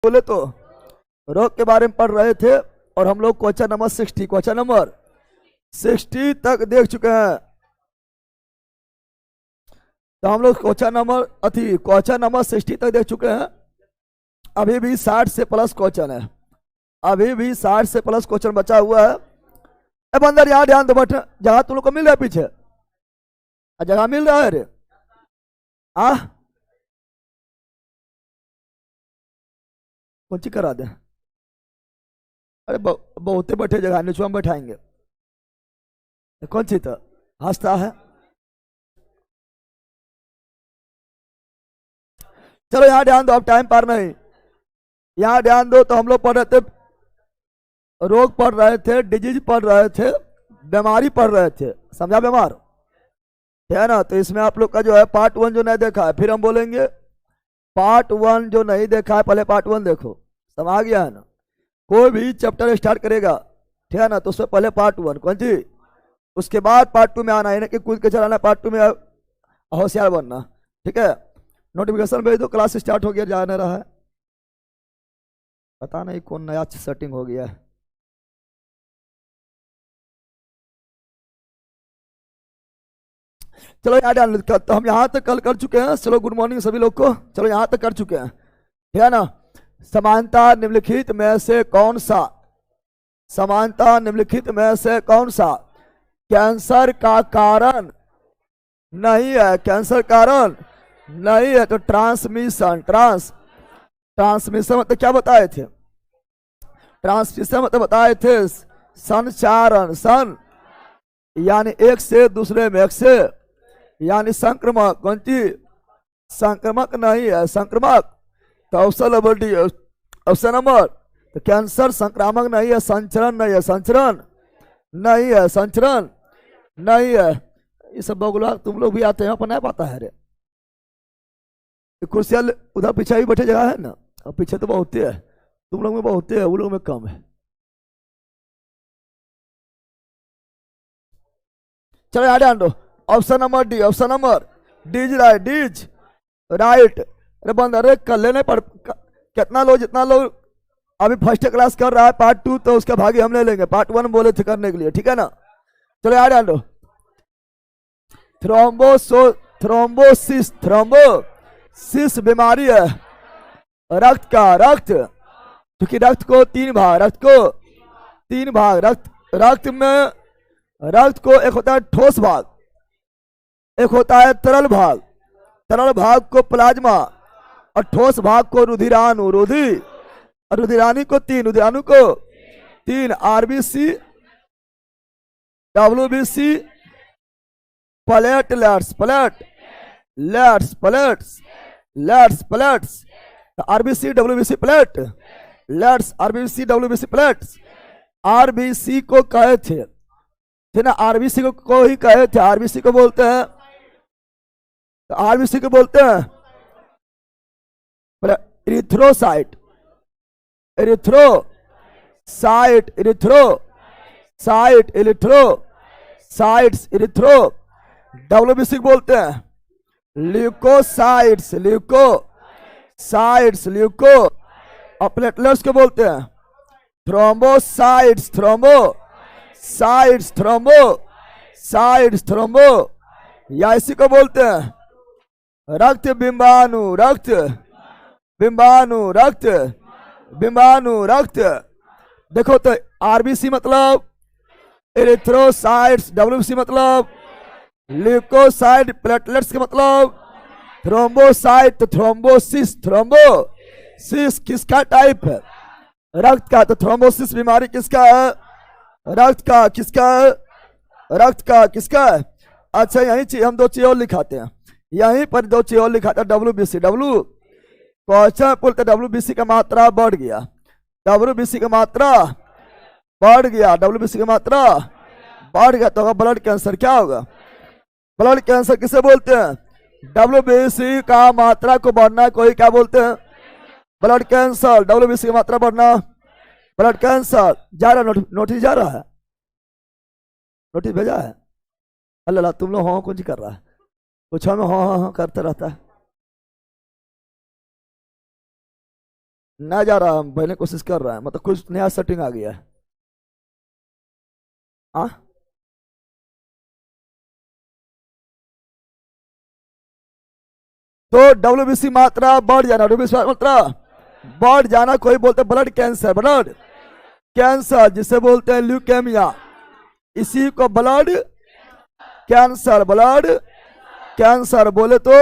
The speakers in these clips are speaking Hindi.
बोले तो रोग के बारे में पढ़ रहे थे और हम लोग क्वेश्चन नंबर 60 तक देख चुके हैं। तो हम लोग क्वेश्चन नंबर 60 तक देख चुके हैं। अभी भी 60 से प्लस क्वेश्चन है, अभी भी 60 से प्लस क्वेश्चन बचा हुआ है। अब अंदर यहाँ ध्यान दो, बट जगह तुम लोग को मिल रहा है पीछे, जगह मिल रहा है रे। कौन सी करा दे? अरे बहुते बैठे जगह नीचे हम बैठाएंगे। कौन सी तो हंसता है। चलो यहाँ ध्यान दो, अब टाइम पार नहीं। यहाँ ध्यान दो। तो हम लोग पढ़ रहे थे, रोग पढ़ रहे थे, डिजीज पढ़ रहे थे, बीमारी पढ़ रहे थे। समझा बीमार है ना? तो इसमें आप लोग का जो है पार्ट 1 जो नहीं देखा है, फिर हम बोलेंगे पार्ट 1 जो नहीं देखा है पहले पार्ट 1 देखो। समझ गया है ना? कोई भी चैप्टर स्टार्ट करेगा, ठीक है ना, तो उससे पहले पार्ट 1 कौन सी, उसके बाद पार्ट 2 में आना है ना, कि कूद के चलाना। पार्ट 2 में होशियार बनना, ठीक है। नोटिफिकेशन भेज दो, क्लास स्टार्ट हो गया, जा नहीं रहा है। पता नहीं कौन नया सेटिंग हो गया है। चलो यहाँ ध्यान, तो हम यहाँ तक कल कर चुके हैं। चलो गुड मॉर्निंग सभी लोग को। चलो यहाँ तक कर चुके हैं, ठीक है ना। समानता निम्नलिखित में से कौन सा, समानता निम्नलिखित में से कौन सा कैंसर का कारण नहीं है? कैंसर कारण नहीं है। तो ट्रांसमिशन, ट्रांसमिशन मतलब क्या बताए थे? ट्रांसमिशन मतलब बताए थे संचारण, यानी एक से दूसरे में, एक से यानी संक्रमक। कौन सी? संक्रमक नहीं है, संक्रमक। तो ऑप्शन नंबर तो कैंसर संक्रामक नहीं है, संचरण नहीं है, संचरण नहीं है, संचरण नहीं है। ये सब बगुला तुम लोग भी आते हैं, अपन नहीं पाता है रे। कुर्सियां उधर पीछे भी बैठे जगह है ना, और पीछे तो बहुत है, तुम लोग में बहुत है, वो लोग में कम है। चलो याद ध्यान दो, option number D, option number D's right, D's right. अरे बंद, अरे कल लेने पढ़, कितना लोग, जितना लोग अभी फर्स्ट क्लास कर रहा है पार्ट 2, तो उसका भागी हम ले लेंगे। पार्ट 1 बोले थे करने के लिए, ठीक है ना। चलो याद ध्यान दो, थ्रोम्बोसिस बीमारी है रक्त का, क्योंकि रक्त को 3 भाग, रक्त में रक्त को एक होता है ठोस भाग, एक होता है तरल भाग को प्लाज्मा, और ठोस भाग को रुधिराणु, रुधिराणु को 3 RBC, WBC, platelets, RBC WBC platelets, RBC WBC plates. RBC को कहे थे ना, आरबीसी को ही कहे थे। आरबीसी को बोलते हैं, तो आरबीसी को बोलते हैं इरिथ्रोसाइट, इरिथ्रो। डब्ल्यूबीसी को बोलते हैं ल्यूकोसाइट्स, और प्लेटलेट्स को बोलते हैं थ्रोम्बोसाइट्स, या इसी को बोलते हैं रक्त बिंबाणु, रक्त। देखो तो आरबीसी मतलब एरिथ्रोसाइट्स, डब्ल्यूबीसी मतलब ल्यूकोसाइट, प्लेटलेट्स के मतलब थ्रोम्बोसाइट। तो थ्रोम्बोसिस किसका टाइप है? रक्त का। तो थ्रोम्बोसिस बीमारी किसका है? रक्त का। किसका है? अच्छा, यही चीज हम 2 चीज और लिखाते हैं, यहीं पर 2 चीज और लिखाते हैं। डब्ल्यूबीसी, क्वेश्चन बोलते डब्ल्यूबीसी का मात्रा बढ़ गया, डब्ल्यूबीसी का मात्रा बढ़ गया, तो होगा ब्लड कैंसर। क्या होगा? ब्लड कैंसर किसे बोलते हैं? डब्ल्यूबीसी का मात्रा को बढ़ना कोई क्या बोलते हैं? Blood cancer. डब्ल्यूबीसी की मात्रा बढ़ना ब्लड कैंसर। जा रहा नोटिस जा रहा है, नोटिस भेजा है। अल्लाह तुम लोग हाँ कुछ कर रहा है, कुछ हमें हाँ करते रहता है। ना जा रहा, हम पहले कोशिश कर रहा है, मतलब कुछ नया सेटिंग आ गया है। हाँ तो WBC मात्रा बढ़ जाना, WBC मात्रा बढ़ जाना। कोई बोलते ब्लड कैंसर, ब्लड कैंसर जिसे बोलते हैं ल्यूकेमिया, इसी को ब्लड कैंसर, ब्लड कैंसर बोले तो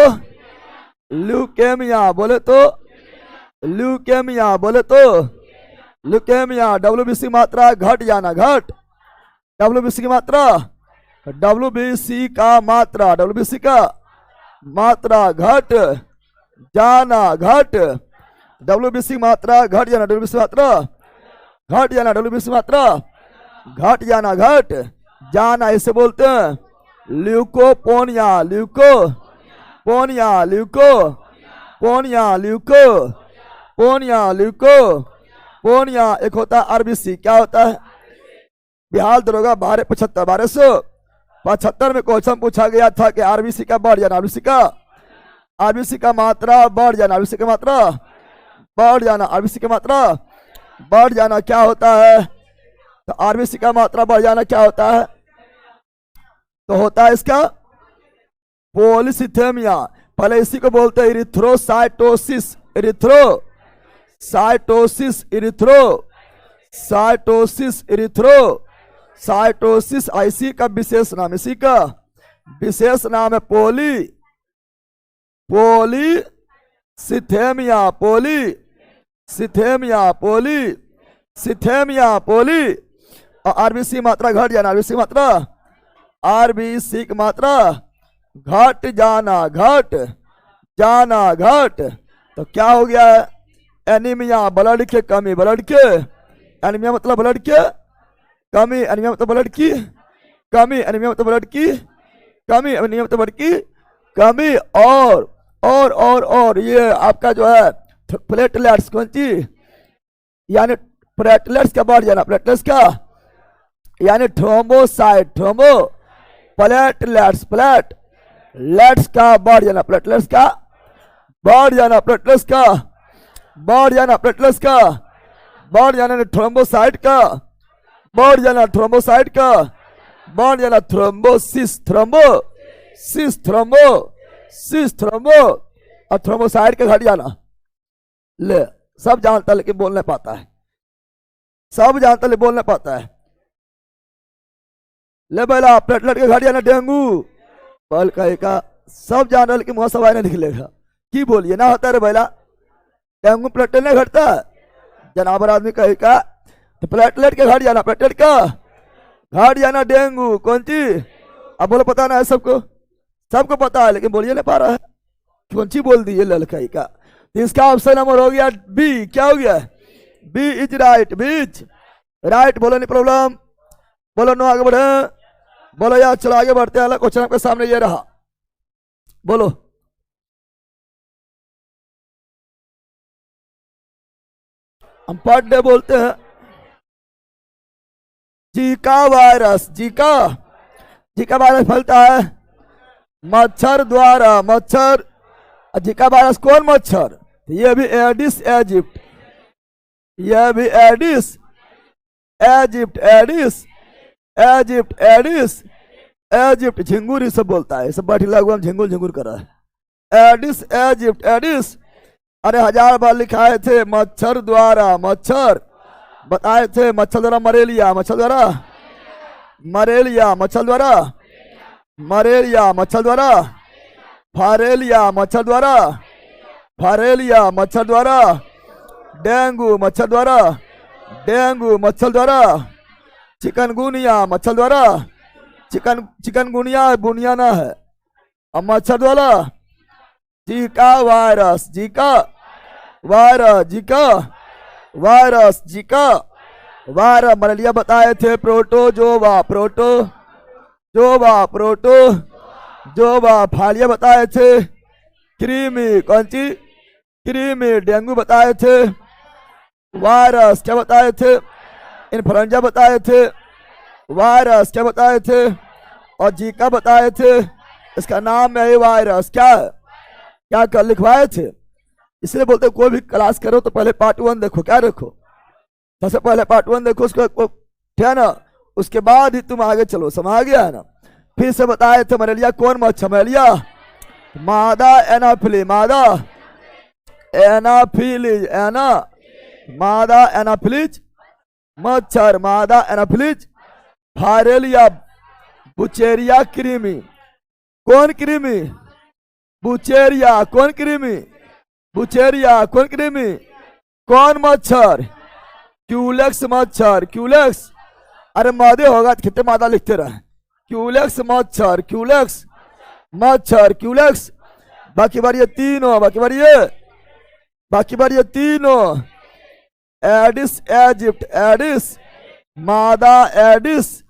ल्यूकेमिया, बोले तो ल्यूकेमिया, बोले तो ल्यूकेमिया। WBC मात्रा घट जाना, घट, WBC की मात्रा, WBC का मात्रा, WBC का मात्रा घट जाना, घट, WBC मात्रा घट जाना, WBC मात्रा घट जाना, WBC मात्रा घट जाना, घट जाना, इसे बोलते हैं ल्यूकोपोनिया, ल्यूकोपोनिया, ल्यूकोपोनिया, ल्यूकोपोनिया, ल्यूकोपोनिया। एक होता है RBC, क्या होता है? बिहार दरोगा 1275 में क्वेश्चन पूछा गया था कि RBC का बढ़ जाना, RBC का मात्रा बढ़ जाना, RBC की मात्रा बढ़ जाना, RBC की मात्रा बढ़ जाना क्या होता है? तो RBC का मात्रा बढ़ जाना क्या होता है? तो होता है इसका पॉलीसिथेमिया। पहले इसी को बोलते हैं इरिथ्रोसाइटोसिस, इरिथ्रोसाइटोसिस, इरिथ्रोसाइटोसिस, इरिथ्रोसाइटोसिस। इसी का विशेष नाम, इसी का विशेष नाम है पॉलीसिथेमिया, पॉलीसिथेमिया, पॉलीसिथेमिया, पॉली। और RBC मात्रा घट जाना, RBC मात्रा, RBC की मात्रा घट जाना, घट जाना, घट। तो क्या हो गया है? एनीमिया, ब्लड के कमी, ब्लड के, एनीमिया मतलब ब्लड के कमी, एनीमिया मतलब ब्लड की कमी, एनीमिया मतलब ब्लड की कमी, एनीमिया मतलब ब्लड की कमी। और ये आपका जो है प्लेटलेट्स, कौन चीज, यानी प्लेटलेट्स का बढ़ जाना, प्लेटलेट्स का यानी थ्रोम्बोसाइट, थ्रोम्बो प्लेटलेट्स, प्लेटलेट्स का बढ़ जाना, प्लेटलेट्स का बढ़ जाना, प्लेटलेट्स का बढ़ जाना, प्लेटलेट्स का बढ़ जाना, थ्रोम्बोसाइट का बढ़ जाना, थ्रोम्बोसाइट का बढ़ जाना, थ्रोम्बोसिस, थ्रोम्बोसिस, थ्रोम्बोसिस, थ्रोम्बो और थ्रोम्बोसाइट का घट जाना। ले सब जानता लेकिन बोल नहीं पाता है, सब जानता लेकिन बोल नहीं पाता है। ले बेला प्लेटलेट के घट जाना, डेंगू बल कहेगा, सब जान रहा लेकिन मुँह सवाई नहीं निकलेगा, की बोलिए ना होता रे बेला, डेंगू प्लेटलेट नहीं घटता, जनाबर आदमी कहेगा तो प्लेटलेट के घट जाना, प्लेटलेट का घट जाना, डेंगू कौन चीज, अब बोलो पता ना है सबको, सबको पता है लेकिन बोलिए नहीं पा रहा है, कौन सी बोल दी ये लड़काई का। इसका ऑप्शन नंबर हो गया बी, क्या हो गया? B is right, B's right. बोलो नहीं प्रॉब्लम, बोलो नो, आगे बढ़े, बोलो यार चलो आगे बढ़ते हैं। क्वेश्चन आपके सामने ये रहा, बोलो हम पर डे बोलते हैं जीका वायरस, जीका वायरस फैलता है मच्छर द्वारा, मच्छर। जीका वायरस कौन मच्छर? ये भी एडिस एजिप्ट, यह भी Aedes aegypti, Aedes aegypti, Aedes aegypti, झिंगुर ही सब बोलता है, सब बैठी लगभग हम झिंगुर झिंगुर कर रहा है, एडिस एजिप्ट, एडिस। अरे 1000 बार लिखाए थे मच्छर द्वारा, मच्छर बताए थे, मच्छर द्वारा मलेरिया, मच्छर द्वारा मलेरिया, मच्छर द्वारा मलेरिया, मच्छर द्वारा फारेलिया, मच्छर द्वारा फारेलिया, मच्छर द्वारा डेंगू, मच्छर द्वारा डेंगू, मच्छर द्वारा चिकनगुनिया, मच्छर द्वारा चिकनगुनिया बुनिया ना है, अब मच्छर द्वारा Zika virus, Zika virus, Zika virus, Zika virus. Malaria बताए थे प्रोटोजोवा, प्रोटोजोवा, प्रोटोजोवा। फालिया बताए थे क्रीमी, कौन सी क्रीमी। डेंगू बताए थे वायरस, क्या बताए थे? इन्फ्लुएंजा बताए थे वायरस, क्या बताए थे? और जीका बताए थे, इसका नाम है वायरस, क्या क्या कर लिखवाए थे? इसलिए बोलते हैं कोई भी क्लास करो तो पहले पार्ट 1 देखो, क्या देखो, सबसे पहले पार्ट 1 देखो, उसको ठीक है ना, उसके बाद ही तुम आगे चलो। समझ आ गया है ना। फिर से बताए थे मलेरिया कौन मच्छर, मलेरिया मादा एनाफिली, मादा एनाफिलीज, एना मादा एनाफिलीज मच्छर, मादा एनाफिलीज फारेलिया बुचेरिया कृमि, कौन कृमि, बुचेरिया, कौन कृमि, बुचेरिया, कौन कृमि, कौन मच्छर, क्यूलेक्स मच्छर, क्यूलेक्स, अरे मादे होगा तो कितने मादा लिखते रहे, क्यूलेक्स मच्छर, क्यूलेक्स मच्छर, क्यूलेक्स। बाकी बार ये तीनों, बाकी बार ये तीनों, एडिस इजिप्ट, एडिस मादा, एडिस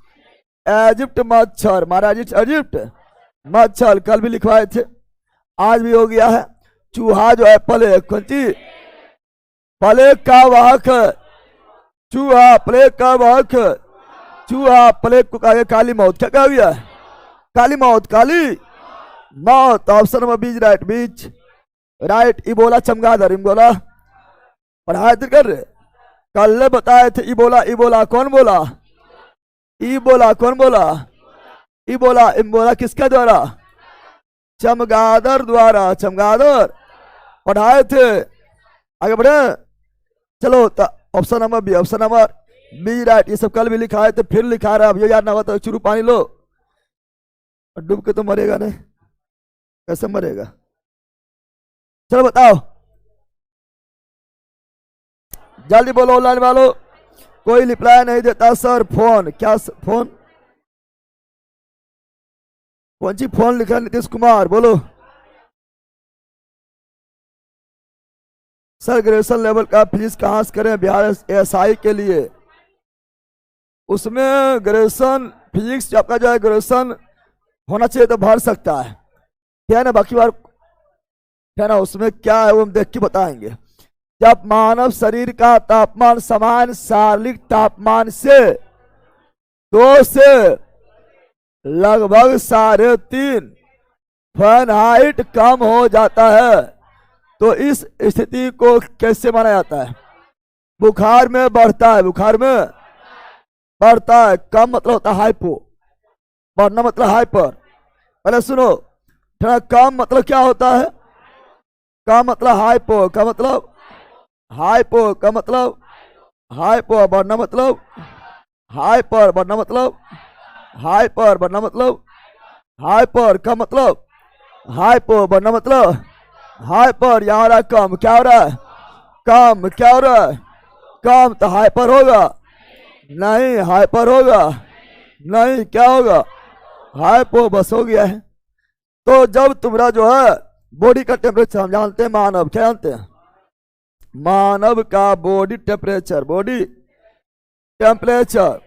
इजिप्ट मच्छर, मादा इजिप्ट मच्छर, कल भी लिखवाए थे, आज भी हो गया है। चूहा जो है प्लेग, कौन चीज, प्लेग का वाहक, चूहा प्लेग का वाहक, चूहा प्लेग को कहा काली मौत, क्या कहा गया, काली मौत, काली मौत। Option number B's, right, B's right. Ebola चमगादड़, इबोला पढ़ाए थे कर रहे, कल बताए थे। इबोला, इबोला कौन बोला, इबोला कौन बोला, इबोला, इबोला किसके द्वारा, चमगादड़ द्वारा, चमगादड़ पढ़ाए थे। आगे बढ़े, चलो option number B, option number B right. ये सब कल भी लिखा है तो फिर लिखा रहा, अब ये याद ना हो तो चुरू पानी लो, डूब के तो मरेगा नहीं, कैसे मरेगा। चलो बताओ, जल्दी बोलो ऑनलाइन वालों, कोई रिप्लाई नहीं देता सर। फोन, क्या फोन, कौन सी फोन लिखा, नीतीश कुमार बोलो। सर ग्रेजुएशन लेवल का फिजिक्स कहाँ से करें बिहार एएसआई के लिए, उसमें ग्रेजुएशन फिजिक्स आपका जो है ग्रेजुएशन होना चाहिए तो भर सकता है, क्या है ना। बाकी बार क्या ना, उसमें क्या है वो हम देख के बताएंगे। जब मानव शरीर का तापमान समान शारीरिक तापमान से 2 से लगभग 3.5 फ़ारेनहाइट कम हो जाता है तो इस स्थिति को कैसे माना जाता है। बुखार में बढ़ता है, बुखार में बढ़ता है, कम मतलब होता है हाइपो, बढ़ना मतलब हाइपर। पहले सुनो, थोड़ा कम मतलब क्या होता है, का मतलब हाइपो, का मतलब हाइपो, का मतलब हाइपो, बढ़ना मतलब हाइपर, बढ़ना मतलब हाइपर, बढ़ना मतलब हाइपर, का मतलब हाइपो, बढ़ना मतलब हाइपर। यहाँ हो रहा है कम, क्या हो रहा है, कम, क्या हो रहा है, कम, तो हाइपर होगा नहीं, हाइपर होगा नहीं, क्या होगा, हाइपो, बस हो गया है। तो जब तुम्हारा जो है बॉडी का टेम्परेचर, हम जानते हैं मानव, क्या जानते हैं, मानव का बॉडी टेम्परेचर, बॉडी टेम्परेचर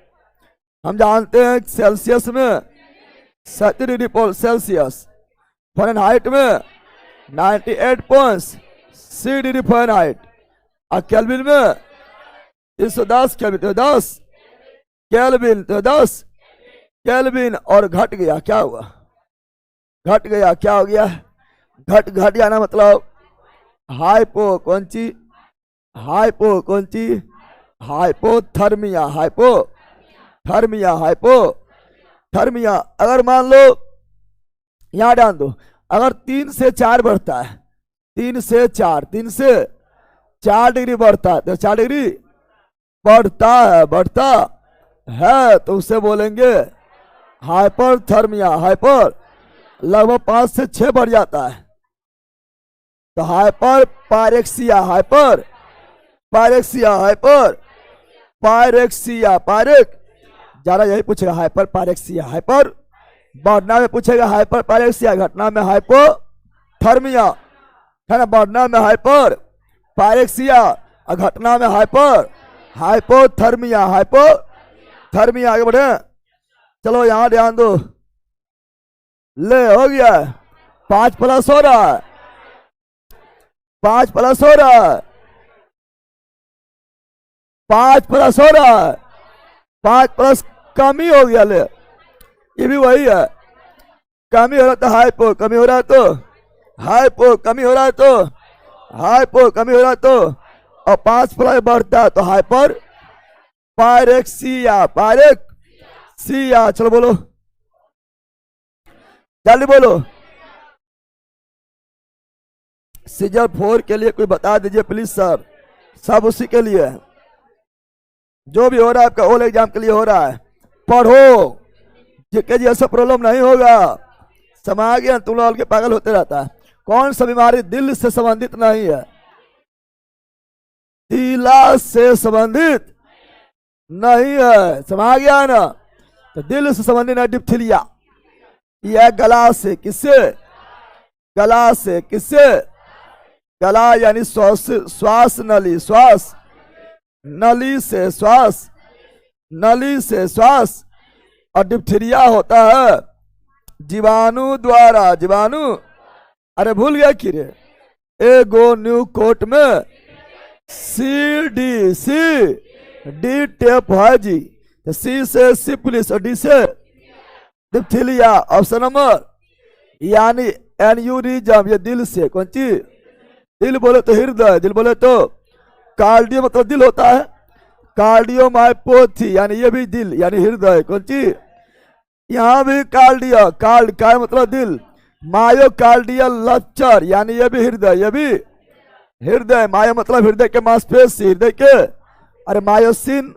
हम जानते हैं सेल्सियस में 37 डिग्री सेल्सियस, फ़ारेनहाइट में 98.6 डिग्री फ़ारेनहाइट, और केल्विन में 310 केल्विन, तो 10 केल्विन, तो 10 केल्विन। और घट गया, क्या हुआ, घट गया, क्या हो गया, घट जाना मतलब हाइपो, कौन सी हाइपो, कौन सी हाइपोथर्मिया, हाइपोथर्मिया, हाइपोथर्मिया। अगर मान लो यहां डाल दो, अगर 3 से 4 बढ़ता है, 3 से 4 डिग्री बढ़ता है, तो 4 डिग्री बढ़ता है तो उसे बोलेंगे हाइपरथर्मिया। हाइपर लगभग 5 से 6 बढ़ जाता है तो hyperpyrexia, hyperpyrexia, hyperpyrexia, पायरेक ज्यादा यही पूछेगा, हाइपर पायरेक्सिया। हाइपर बढ़ना में पूछेगा हाइपर पायरेक्सिया, घटना में हाइपोथर्मिया, है ना, बढ़ना में हाइपर पायरेक्सिया और घटना में हाइपोथर्मिया, हाइपोथर्मिया। आगे बढ़े, चलो यहां ध्यान दो, ले हो गया 5 प्लस हो रहा है, 5 प्लस हो रहा है, 5 प्लस हो रहा है, 5 प्लस कम ही हो गया, ले ये भी वही है, कमी हो रहा है तो हाइपो, कमी हो रहा है तो हाइपो, कमी हो रहा है तो हाइपो कमी हो रहा तो, और 5 प्लस बढ़ता है तो हाइपर पायरेक्सिया, पायरेक्सिया। चलो बोलो, जल्दी बोलो। सीजर 4 के लिए कोई बता दीजिए प्लीज सर, सब उसी के लिए है। जो भी हो रहा है आपका ओल एग्जाम के लिए हो रहा है, पढ़ो जीके जी, ऐसा प्रॉब्लम नहीं होगा। समा गया तुम लोग के पागल होते रहता है। कौन सा बीमारी दिल से संबंधित नहीं है, दिला से संबंधित नहीं है, समा गया ना, तो दिल से संबंधित है डिप्थीलिया। यह गला से, किससे, गला से, किससे, गला यानी श्वास नली, श्वास नली से, श्वास नली से श्वास। और डिप्थीरिया होता है जीवाणु द्वारा, जीवाणु, अरे भूल गया कि रे, एगो न्यू कोट में C D, C D tape है जी, तो सी से सिफिलिस और डी से डिप्थीलिया। ऑप्शन नंबर यानी एन्यूरिज्म, ये दिल से, कौन चीज, दिल बोले तो हृदय, दिल बोले तो कार्डियो मतलब दिल होता है, कार्डियोमायोपैथी यानी ये भी दिल यानी हृदय, कौन चीज, यहाँ भी कार्डियो, का मतलब दिल, मायोकार्डियल लक्चर यानी ये भी हृदय, ये भी हृदय, मायो मतलब हृदय के मांसपेशी, हृदय के, अरे मायोसिन,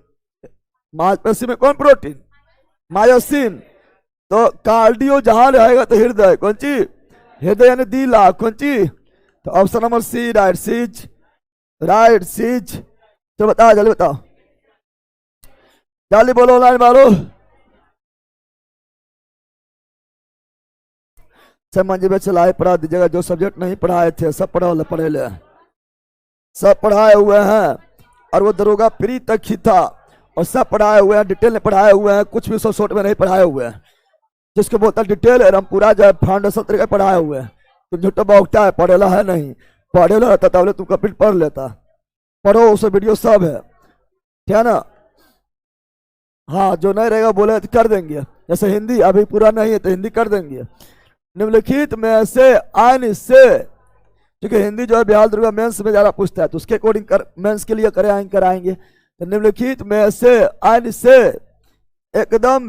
मांसपेशी में कौन प्रोटीन, मायोसिन। तो कार्डियो जहां रहेगा तो हृदय, कौन चीज, हृदय यानी दिला, कौन चीज, तो option number C right, C's, right C's. तो बताओ जल्दी बताओ, जल्दी बोलो, ऑनलाइन मारो। सब मंजिल में चलाए पढ़ा दीजिएगा, जो सब्जेक्ट नहीं पढ़ाए थे सब पढ़े ले, सब पढ़ाए हुए हैं। और वो दरोगा प्री तक ही था, और सब पढ़ाए हुए हैं, डिटेल में पढ़ाए हुए हैं, कुछ भी शॉर्ट में नहीं पढ़ाए हुए हैं। जिसको बोलता है डिटेल है, हम पूरा जो है फाउंडेशन तरीके पढ़ाए हुए हैं। तुम झूठा बौखता है, पढ़ेला है नहीं, पढ़ेला रहता तब तुम कंप्लीट पढ़ लेता। पढ़ो, उसे वीडियो सब है, ठीक है ना। हाँ, जो नहीं रहेगा बोले तो कर देंगे, जैसे हिंदी अभी पूरा नहीं है तो हिंदी कर देंगे। निम्नलिखित में से आइन से, क्योंकि हिंदी जो है बिहार दुर्गा मेंस में ज्यादा पूछता है, तो उसके अकॉर्डिंग मेंस के लिए कराएंगे। तो निम्नलिखित में से आइन से एकदम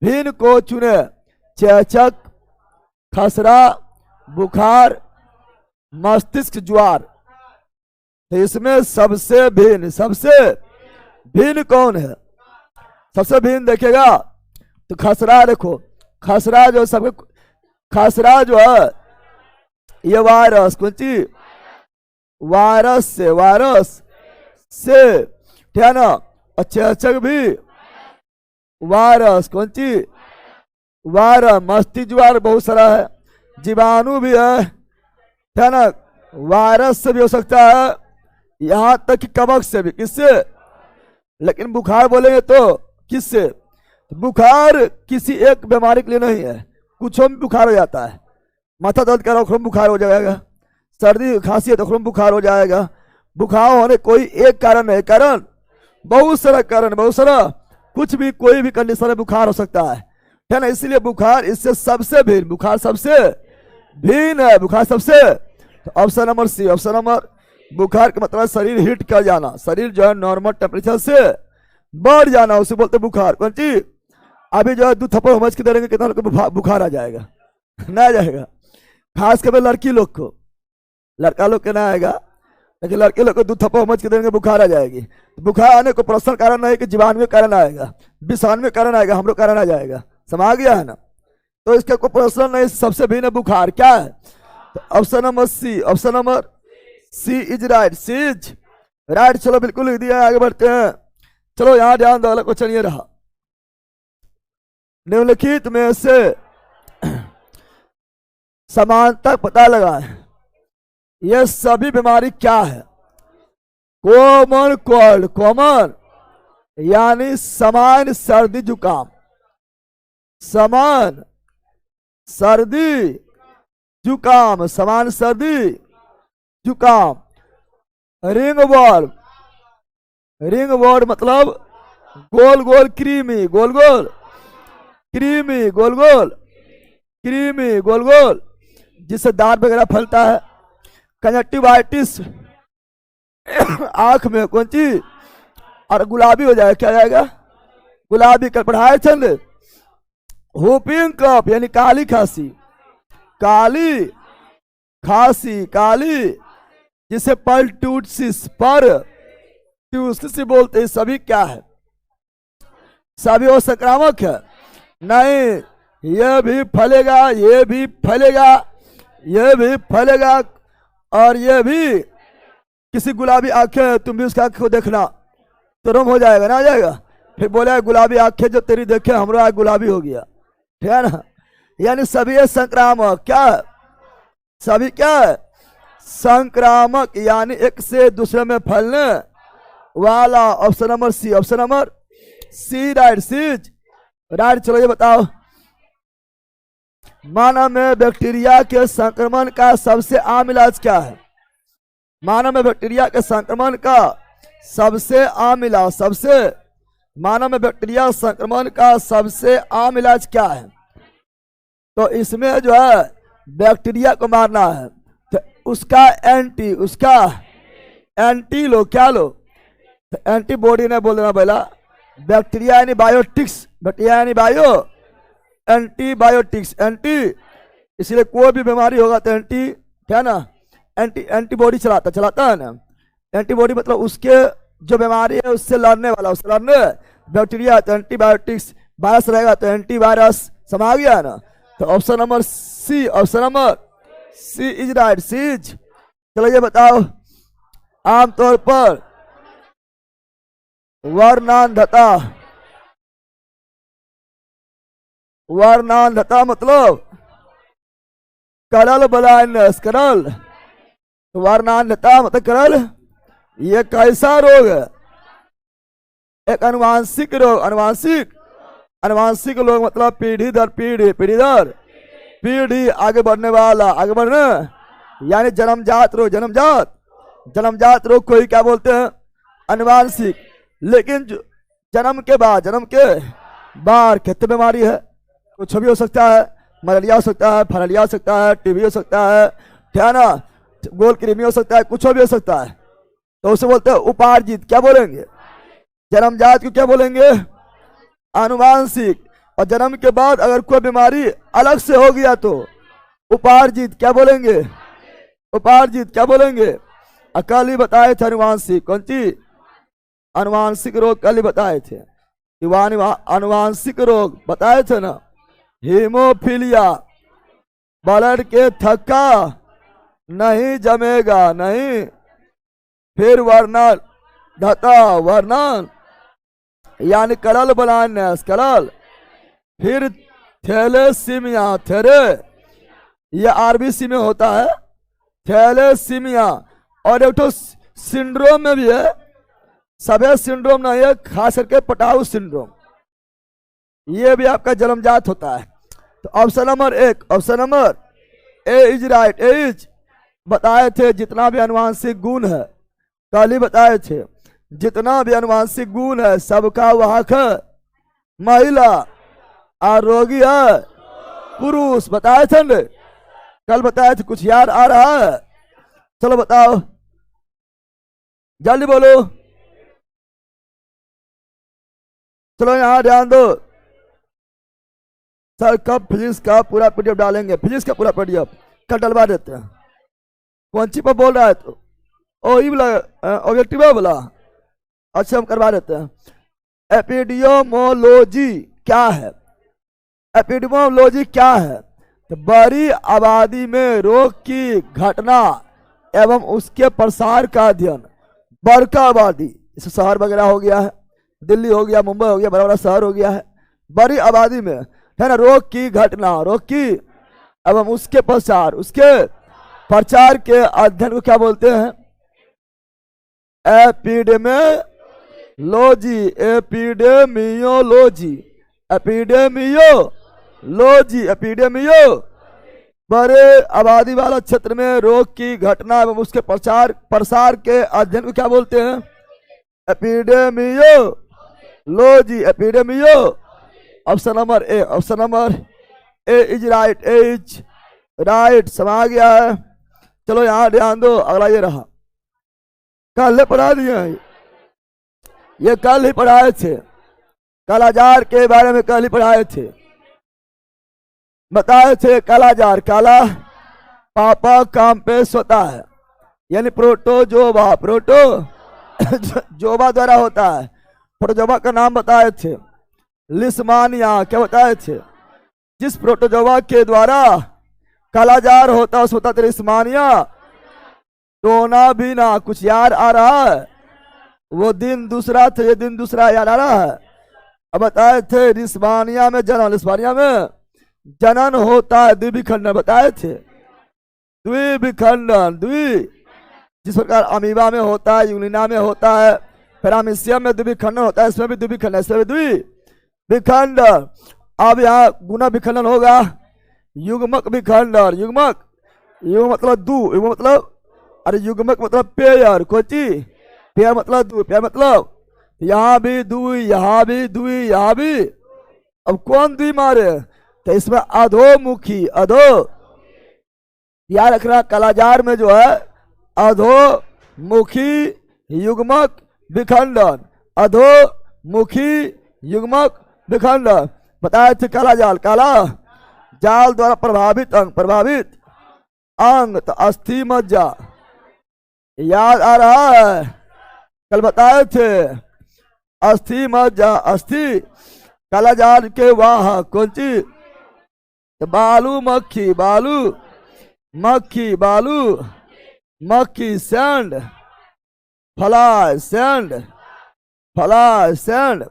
भिन्न को चुने, चेचक, खसरा, बुखार, मस्तिष्क ज्वार। तो इसमें सबसे भिन्न कौन है, सबसे भिन्न देखेगा तो खसरा। देखो खसरा जो सबके, खसरा जो है ये वायरस, कौन सी, वायरस से, ठीक है ना। और चेचक भी वायरस, कौन सी, वायरस। मस्तिष्क ज्वार बहुत सारा है, जीवाणु भी है, ठीक है ना। वायरस से भी हो सकता है, यहां तक कि कवक से भी, किससे, लेकिन बुखार बोलेंगे तो किससे, बुखार किसी एक बीमारी के लिए नहीं है, कुछों में बुखार हो जाता है। माथा दर्द कर रहा बुखार हो जाएगा, सर्दी खांसी है तो बुखार हो जाएगा। बुखार होने कोई एक कारण नहीं, कारण बहुत सारा कारण, बहुत सारा, कुछ भी कोई भी कंडीशन में बुखार हो सकता है ना। इसीलिए बुखार इससे सबसे भिन्न, बुखार सबसे भिन्न है, बुखार सबसे। तो option number C, option number, बुखार का मतलब शरीर हीट कर जाना, शरीर जो है नॉर्मल टेम्परेचर से बढ़ जाना, उसे बोलते बुखार, कौन चीज। अभी जो है 2 थप्पड़ समझ के दे देंगे कितना लोग बुखार आ जाएगा, ना जाएगा। खास कर लड़की लोग को, लड़का लोग के ना आएगा, लेकिन लड़के लोग को 2 थप्पड़ समझ के देंगे बुखार आ जाएगी। तो बुखार आने को पर्सनल कारण नहीं कि जीवाणु कारण आएगा, विषाणु कारण आएगा, हम लोग कारण आ जाएगा, समा गया है ना। तो इसका कोई पर्सनल नहीं, सबसे भिन्न बुखार क्या है। तो option number C, option number C is right, C's right. चलो बिल्कुल लिख दिया, आगे बढ़ते हैं। चलो यहां ध्यान दो, अलग क्वेश्चन ये रहा, निम्नलिखित में से समानता पता लगा है, ये सभी बीमारी क्या है। कॉमन कोल्ड, कॉमन यानी समान सर्दी जुकाम, समान सर्दी जुकाम, समान सर्दी जुकाम। रिंगवर्म, रिंगवर्म मतलब गोल गोल क्रीमी, गोल गोल क्रीमी, गोल गोल क्रीमी, गोल गोल, जिससे दांत वगैरह फैलता है। कंजक्टिवाइटिस आंख में कौन चीज, और गुलाबी हो जाएगा, क्या जाएगा, गुलाबी। कल पढ़ाए चंद हुपिंग कफ यानी काली खांसी, काली खांसी, काली, जिसे परट्यूसिस बोलते हैं। सभी क्या है, सभी वो संक्रामक है नहीं, ये भी फैलेगा, ये भी फैलेगा, ये भी फैलेगा, और ये भी किसी गुलाबी आंखें, तुम भी उसका आंख को देखना तो रम हो जाएगा ना, आ जाएगा। फिर बोले गुलाबी आंखें जो तेरी देखे हमरो आँख गुलाबी हो गया, ठीक है ना। यानी सभी ये संक्रामक, क्या सभी क्या है, संक्रामक, यानी एक से दूसरे में फैलने वाला। Option number C, option number C right, C's right. चलो ये बताओ, मानव में बैक्टीरिया के संक्रमण का सबसे आम इलाज क्या है। मानव में बैक्टीरिया के संक्रमण का सबसे आम इलाज, मानव में बैक्टीरिया संक्रमण का सबसे आम इलाज क्या है। तो इसमें जो है बैक्टीरिया को मारना है, तो उसका एंटी लो, क्या लो, तो एंटीबॉडी ने बोल देना पहला। बैक्टीरिया यानी बायोटिक्स, बैक्टीरिया यानी एंटीबायोटिक्स, एंटी, इसलिए कोई भी बीमारी होगा तो एंटी, क्या ना, एंटीबॉडी चलाता है ना। एंटीबॉडी मतलब उसके जो बीमारी है उससे लड़ने वाला, उससे लड़ने। बैक्टीरिया तो एंटीबायोटिक्स, वायरस रहेगा तो एंटीवायरस, समझ गया ना। तो option number C, option number C is right, C's. चलो ये बताओ, आमतौर पर वर्णांधता मतलब करल ब्लाइंडनेस, करल वर्णांधता मतलब करल, ये कैसा रोग है, एक अनुवांशिक रोग, अनुवांशिक रोग मतलब पीढ़ी दर पीढ़ी आगे बढ़ने वाला, आगे बढ़ने, यानी जन्मजात रोग को ही क्या बोलते हैं, अनुवांशिक। लेकिन जन्म के बाद कितने बीमारी है, कुछ भी हो सकता है, मलेरिया हो सकता है, फाइलेरिया हो सकता है, टीबी हो सकता है, क्या ना, गोल कृमि हो सकता है, कुछ भी हो सकता है। तो उसे बोलते हैं उपार्जित, क्या बोलेंगे, जन्मजात को क्या बोलेंगे, आनुवांशिक। और जन्म के बाद अगर कोई बीमारी अलग से हो गया तो उपार्जित, क्या बोलेंगे, उपार्जित, क्या बोलेंगे। कल ही बताए थे अनुवांशिक, कौन सी, अनुवांशिक रोग कल ही बताए थे, अनुवांशिक रोग बताए थे ना। हीमोफीलिया, ब्लड के थक्का नहीं जमेगा, नहीं। फिर वर्णन यानी करल ब्लाइंडनेस, करल। फिर थैलेसीमिया, ये आरबीसी में होता है, थैलेसीमिया। और एक तो सिंड्रोम में भी है, सभी सिंड्रोम नहीं है, खास करके पटाऊ सिंड्रोम, ये भी आपका जन्मजात होता है। तो ऑप्शन नंबर एक, option number A is right, A is. बताए थे जितना भी अनुवांशिक गुण है, कल ही बताए थे, जितना भी अनुवांशिक गुण है सबका वाहक है महिला, और रोगी है पुरुष, बताए थे न? कल बताए थे, कुछ याद आ रहा है, चलो बताओ जल्दी बोलो, चलो यहां ध्यान दो। सर कब फिजिक्स का पूरा पीडीएफ डालेंगे, फिजिक्स का पूरा पीडीएफ कल डलवा देते हैं। कौन सी पर बोल रहा है, तो ओ ये वाला ऑब्जेक्टिव वाला, अच्छा हम करवा देते हैं। एपिडियोमोलॉजी क्या है, एपिडियोमोलॉजी क्या है, तो बड़ी आबादी में रोग की घटना एवं उसके प्रसार का अध्ययन। बड़का आबादी, जैसे शहर वगैरह हो गया है, दिल्ली हो गया, मुंबई हो गया, बड़ा बड़ा शहर हो गया है, बड़ी आबादी में है ना, रोग की घटना, रोग की एवं उसके प्रसार, उसके प्रचार के अध्ययन को क्या बोलते हैं, एपिडेमियोलॉजी, एपिडेमियोलॉजी, एपिडेमियोलॉजी, एपिडेमियो। बड़े आबादी वाला क्षेत्र में रोग की घटना एवं उसके प्रसार के अध्ययन को क्या बोलते हैं, एपिडेमियोलॉजी, एपिडेमियो। Option number A, option number A is right, A is right, समझ गया है। चलो यहां ध्यान दो, अगला ये रहा, कल पढ़ा दिए हैं, ये कल ही पढ़ाए थे, कालाजार के बारे में कल ही पढ़ाए थे, बताए थे। कालाजार, काला पापा काम पे स्वतः है, यानी प्रोटोजोवा, जोबा द्वारा होता है। प्रोटोजोवा का नाम बताए थे। लिस्मानिया, क्या बताए थे? जिस प्रोटोजोवा के द्वारा कालाजार होता है, होता था लिस्मानिया। टोना बीना, कुछ याद आ रहा है? वो दिन दूसरा था, ये दिन दूसरा याद आ रहा है? अब बताए थे लिस्मानिया में जन्म, लिस्मानिया में जनन होता है, द्विखंडन बताए थे। द्विखंडन, जिस प्रकार अमीबा में होता है, यूनिना में होता है, पैरामीशियम में द्विखंडन होता है, इसमें भी द्विखंडन, इसमें भी द्विखंडन। अब यहाँ गुना विखंडन होगा, युग्मक विखंडन। युग्मक, युग्म मतलब दू, युग्म मतलब, अरे युग्मक मतलब पेयर, कोची पेयर मतलब दू, पेयर मतलब यहाँ भी दू, यहाँ भी दू, यहाँ भी। अब कौन द्वि मारे? तो इसमें अधोमुखी, अधो याद रखना, कालाजार में जो है अधोमुखी युग्मक विखंडन, अधोमुखी युग्मक विखंडन बताए थे। कालाजाल, काला जाल द्वारा प्रभावित अंग, प्रभावित अंग तो अस्थि मज्जा, याद आ रहा है? कल बताए थे अस्थि मज्जा, अस्थि कालाजाल के वाह कौन चीज? बालू मक्खी, बालू मक्खी, बालू मक्खी, sand fly, sand fly, sand.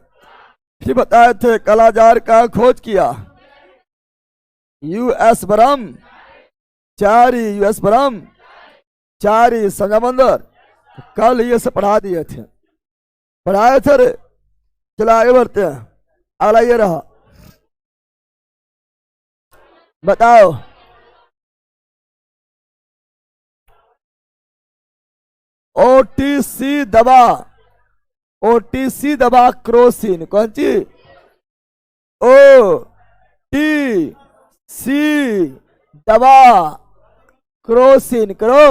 फिर बताए थे कालाजार का खोज किया यूएस ब्रह्मचारी, यूएस ब्रह्मचारी संगमंदर। कल ये सब पढ़ा दिए थे, पढ़ाए थे रे। चलो आगे बढ़ते हैं, अगला ये रहा, बताओ ओटीसी दवा, ओटीसी दवा क्रोसिन, कौन सी? ओ टी सी दवा क्रोसिन, करो।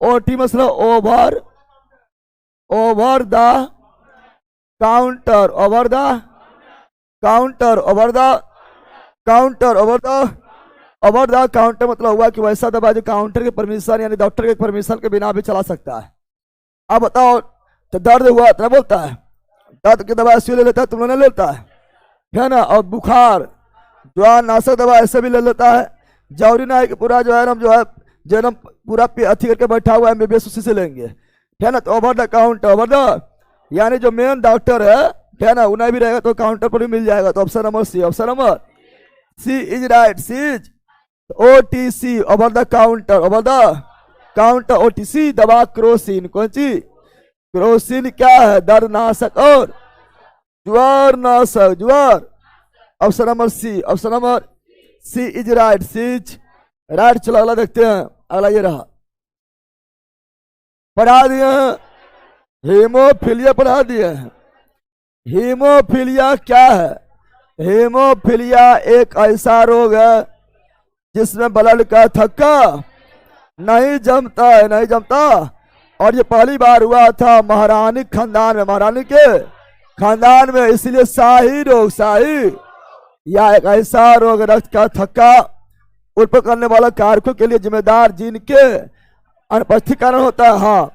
ओटी मतलब over, over the counter, over the counter, over the counter, over the, over the counter मतलब हुआ कि वैसा दवा जो काउंटर के परमिशन यानी डॉक्टर के परमिशन के बिना भी चला सकता है। अब बताओ, तो दर्द हुआ तो बोलता है दर्द की दवा ऐसे ले लेता है, तुम लोग नहीं लेता है ना? और बुखार जो नाशक दवा ऐसे भी ले लेता है। जरूरी ना है कि पूरा जो है ना पूरा अथी करके बैठा हुआ है, एमबीबीएस उसी से लेंगे, है ना? तो over the counter, over the यानी जो मेन डॉक्टर है ना, उन्हें भी रहेगा तो काउंटर पर भी मिल जाएगा। तो option number C, option number C is right, C is OTC, over the counter, over the counter OTC दवा क्रोसिन, कौन सी? क्रोसिन क्या है? दर्द नाशक और ज्वर नाशक, ज्वर। Option number C, option number C is right, C is right. चलो अगला देखते हैं, अगला ये रहा, पढ़ा दिए हैं हीमोफीलिया, पढ़ा दिए हैं। हीमोफीलिया क्या है? हीमोफीलिया एक ऐसा रोग है जिसमें ब्लड का थक्का नहीं जमता है, नहीं जमता। और ये पहली बार हुआ था महारानी खानदान में, महारानी के खानदान में, इसलिए शाही रोग, शाही या एक ऐसा रोग रक्त का थक्का उत्पन्न करने वाला कारकों के लिए जिम्मेदार जिनके अनुपस्थिति कारण होता है। हाँ,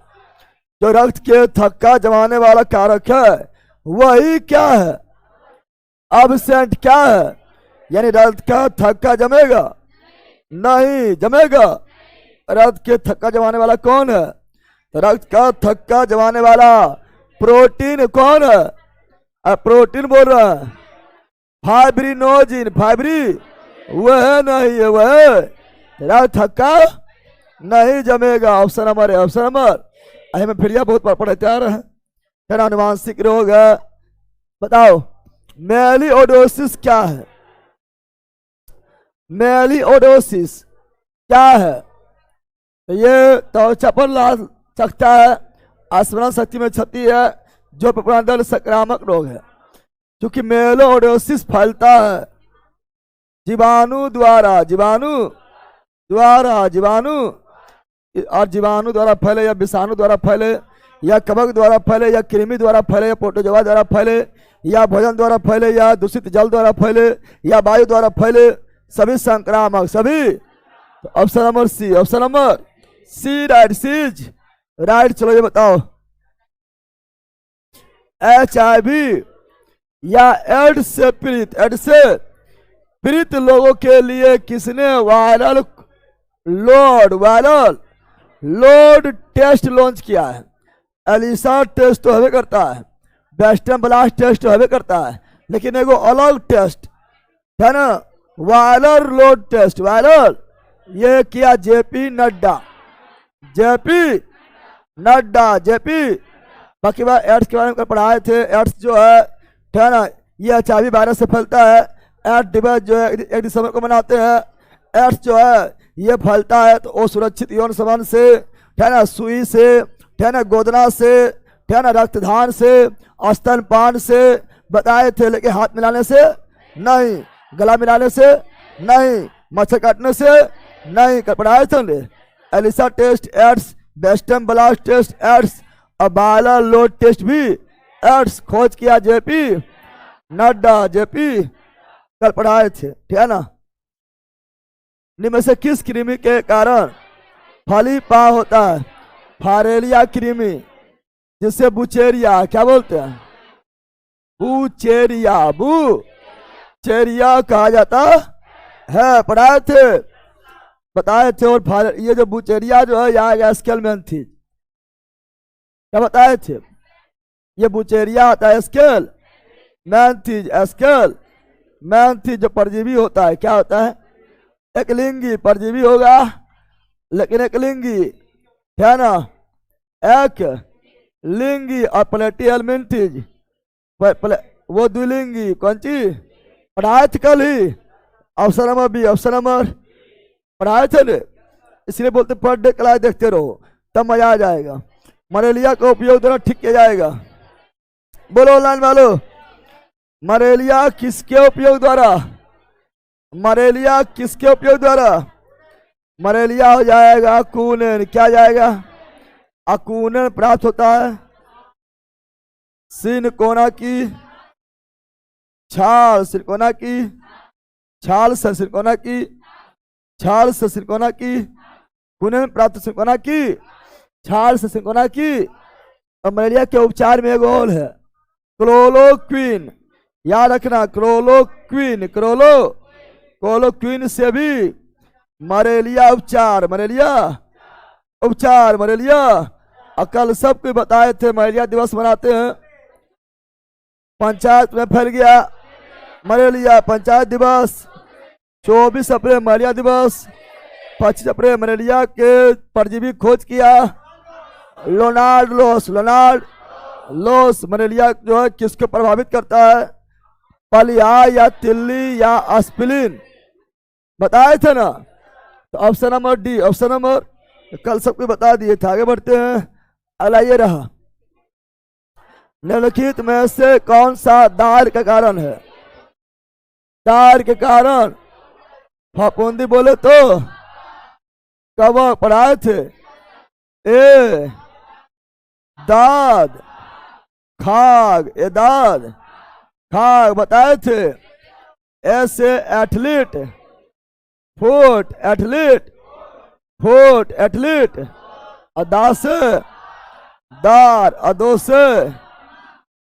जो रक्त के थक्का जमाने वाला कारक है वही क्या है? अब्सेंट क्या है? यानी रक्त का थक्का जमेगा नहीं, जमेगा। रक्त के थक्का जमाने वाला कौन है? तो रक्त का थक्का जमाने वाला प्रोटीन कौन है? प्रोटीन बोल रहा है, फाइब्रिनोजिन, फाइब्री वह नहीं है, वह रक्त थक्का नहीं जमेगा। ऑप्शन नंबर है, ऑप्शन नंबर हमें फिर बहुत पढ़ते आ रहे हैं। अनुवांशिक रोग है। बताओ मेलिओडोसिस क्या है? मेलिओडोसिस क्या है? तो ये त्वचा पर लाल सकता है, स्मरण शक्ति में क्षति है, जो प्रपंडल संक्रामक रोग है। क्योंकि मेलिओडोसिस फैलता है जीवाणु द्वारा, जीवाणु द्वारा, जीवाणु और जीवाणु द्वारा फैले या विषाणु द्वारा फैले या कवक द्वारा फैले या कृमि द्वारा फैले या प्रोटोजोआ द्वारा फैले या भोजन द्वारा फैले या दूषित जल द्वारा फैले या वायु द्वारा फैले, सभी संक्रामक, सभी। तो option number C, option number C right, C's right. चलो ये बताओ, HIV या एड्स से पीड़ित लोगों के लिए किसने वायरल लोड टेस्ट लॉन्च किया है? एलिसा टेस्ट तो हवे करता है, वेस्टर्न ब्लास्ट टेस्ट तो हवे करता है, लेकिन एगो अलग टेस्ट है ना, वायरल लोड टेस्ट। वायरल ये किया जेपी नड्डा। बाकी बात एड्स के बारे में पढ़ाए थे। एड्स जो है ना, ये HIV वायरस से फैलता है। एड्स दिवस जो है 1 दिसंबर को मनाते हैं। एड्स जो है ये फैलता है तो वो सुरक्षित यौन संबंध से, है ना, सुई से, है ना, गोदना से, है ना, रक्तदान से, स्तनपान से बताए थे, लेकिन हाथ मिलाने से नहीं, गला मिलाने से नहीं, मच्छर काटने से नहीं। पढ़ाए थे ELISA test AIDS, western blot test AIDS और वायरल लोड टेस्ट भी एड्स खोज किया जेपी नड्डा। कल पढ़ाए थे, ठीक है ना। निम्न में से किस कृमि के कारण फली पा होता है? फारेलिया कृमि, जिससे बुचेरिया क्या बोलते हैं? बुचेरिया कहा जाता है। पढ़ाए थे, बताए थे। और ये जो बुचेरिया जो है यहाँ स्केल में थी, क्या बताए थे? ये बुचेरिया आता है स्केल मैन थी जो परजीवी होता है। क्या होता है? एक लिंगी परजीवी होगा, लेकिन एक लिंगी, है ना, एक लिंगी और प्लेटी एलमेंटीज वो द्विलिंगी। कौन चीज पढ़ाए थे कल ही? Option number B, option number पढ़ाए थे ने, इसलिए बोलते पर डे क्लास देखते रहो, तब मजा आ जाएगा। मलेरिया का उपयोग द्वारा ठीक किया जाएगा। बोलो ऑनलाइन वालों, मलेरिया किसके उपयोग द्वारा? मलेरिया हो जाएगा कूनन। क्या जाएगा? अकूनन प्राप्त होता है सिनकोना की छाल से सिनकोना की कूनन प्राप्त सिनकोना की छाल से सिनकोना की। और मलेरिया के उपचार में एक और है क्लोरोक्विन। याद रखना, क्लोरोक्विन से भी मलेरिया उपचार। कल सबको बताए थे, मलेरिया दिवस मनाते हैं। पंचायत में फैल गया मलेरिया, पंचायत दिवस। 24 अप्रैल मलेरिया दिवस। 25 अप्रैल मलेरिया के परजीवी खोज किया लोनार्ड लोस। मलेरिया जो है किसको प्रभावित करता है? पलिया या तिल्ली या एस्पिलिन, बताए थे ना। तो option number D, option number कल सबको बता दिए थे। आगे बढ़ते हैं, अगला ये रहा, निम्नलिखित में से कौन सा दार का कारण है? दार के कारण फफूंदी बोले तो कब पढ़ाए थे? ए दाद खाग, खाग बताए थे। ऐसे एथलीट, फुट एथलीट। अदा से दार, अदो से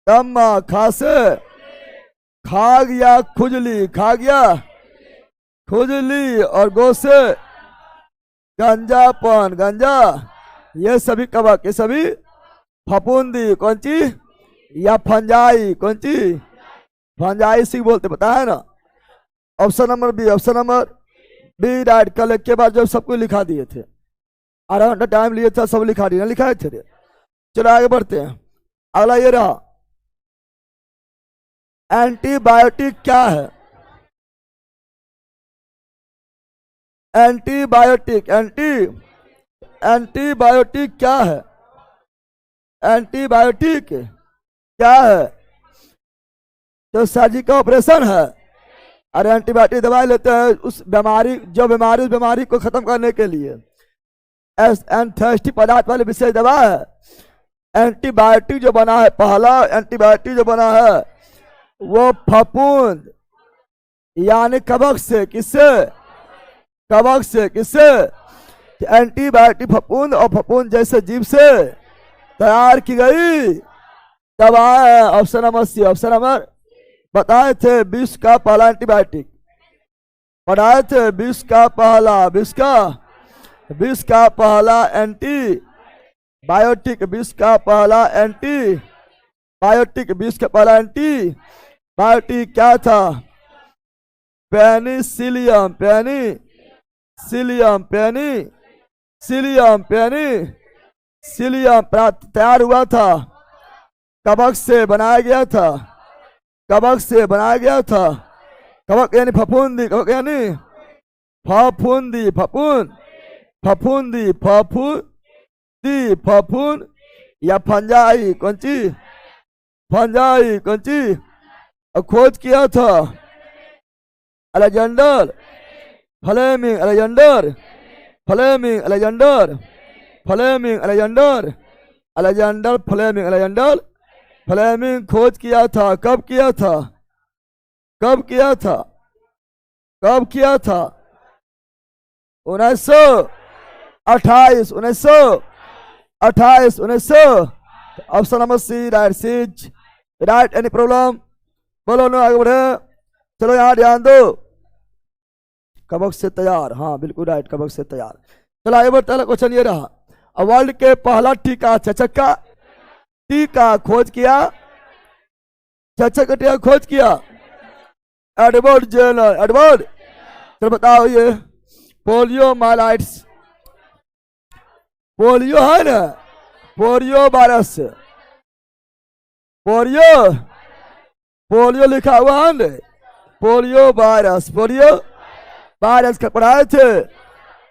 दम्मा, खासे खाग या खुजली, खुजली। और गो से गंजा। ये सभी कवक, ये सभी फफूंदी। कौन ची? या फंजाई। कौन ची? फंजाई सी बोलते, पता है ना। Option number B, option number B right. कल एक के बाद जब सबको लिखा दिए थे, आधा घंटा टाइम लिए था, सब लिखा दिए, लिखाए थे। चलो आगे बढ़ते हैं, अगला ये रहा, एंटीबायोटिक क्या है? एंटीबायोटिक क्या है? एंटीबायोटिक क्या है? तो सर्जिकल ऑपरेशन है, और एंटीबायोटिक दवाई लेते हैं उस बीमारी को खत्म करने के लिए। एंथेस्टिक पदार्थ वाली विशेष दवा है। एंटीबायोटिक जो बना है, पहला एंटीबायोटिक जो बना है वो फफूंद यानी कवक से, किससे? कवक से। किससे? एंटीबायोटिक फफूंद और फफूंद जैसे जीव से तैयार की गई दवा है। Option number C. Option number बताए थे विश्व का पहला एंटीबायोटिक, पढ़ाए थे विश्व का पहला एंटी बायोटिक, विश्व का पहला एंटी बायोटिक, विश्व का पहला एंटी बायोटिक क्या था? पेनिसिलियम। पेनिसिलियम तैयार हुआ था, कवक से बनाया गया था, कवक से बनाया गया था। कवक यानी फफूंदी, कवक यानी फफूंदी, फफूंद या फंजाई, कौन चीज? फंजाई कौन चीज? और खोज किया था अलेक्जेंडर फ्लेमिंग। फ्लेमिंग खोज किया था। कब किया था? 1928। Option number C right. Any problem? बोलो नो, आगे बढ़े। चलो यहाँ ध्यान दो। कवक से तैयार, हाँ बिल्कुल राइट, कवक से तैयार। चलो आगे बढ़ते। क्वेश्चन ये रहा, वर्ल्ड के पहला टीका, चचक का टीका खोज किया, चचक का टीका खोज किया एडवर्ड जेनर। एडवर्ड, चलो बताओ ये पोलियो माइलाइट्स, पोलियो है ना, पोलियो वायरस, पोलियो लिखा हुआ है ना, पोलियो वायरस का पढ़ाए थे।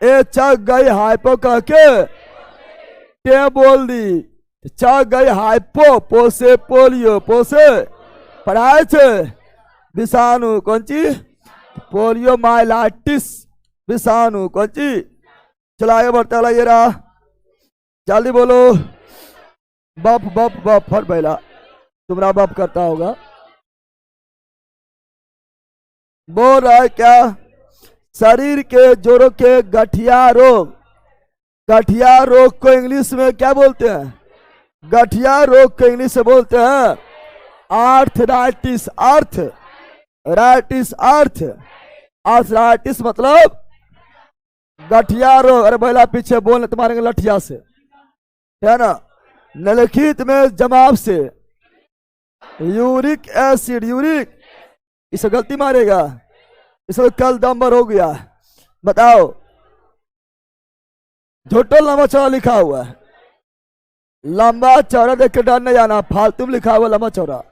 ए चक गई हाइपो कह के टे बोल दी, चक गई हाइपो, पोसे पोलियो, पोसे पढ़ाए थे विषाणु, कौन चीज? पोलियो माइलाइटिस विषाणु, कौन चीज? चलो आगे बढ़ते वाला ये रहा, जल्दी बोलो। बफ फट पहला तुम्हारा बफ करता होगा। बोल रहा है क्या? शरीर के जोड़ों के गठिया रोग को इंग्लिश में क्या बोलते हैं? गठिया रोग को इंग्लिश में बोलते हैं आर्थराइटिस। आर्थराइटिस मतलब गठिया रोग। अरे भैया पीछे बोलने तुम्हारे लठिया से, है ना। निम्नलिखित में जमाव से यूरिक एसिड, इसे गलती मारेगा, इसमें कल नंबर हो गया। बताओ, झोटो लंबा चौड़ा लिखा हुआ है, लंबा चौड़ा देख के डर नहीं जाना, फालतू में लिखा हुआ लंबा चौड़ा।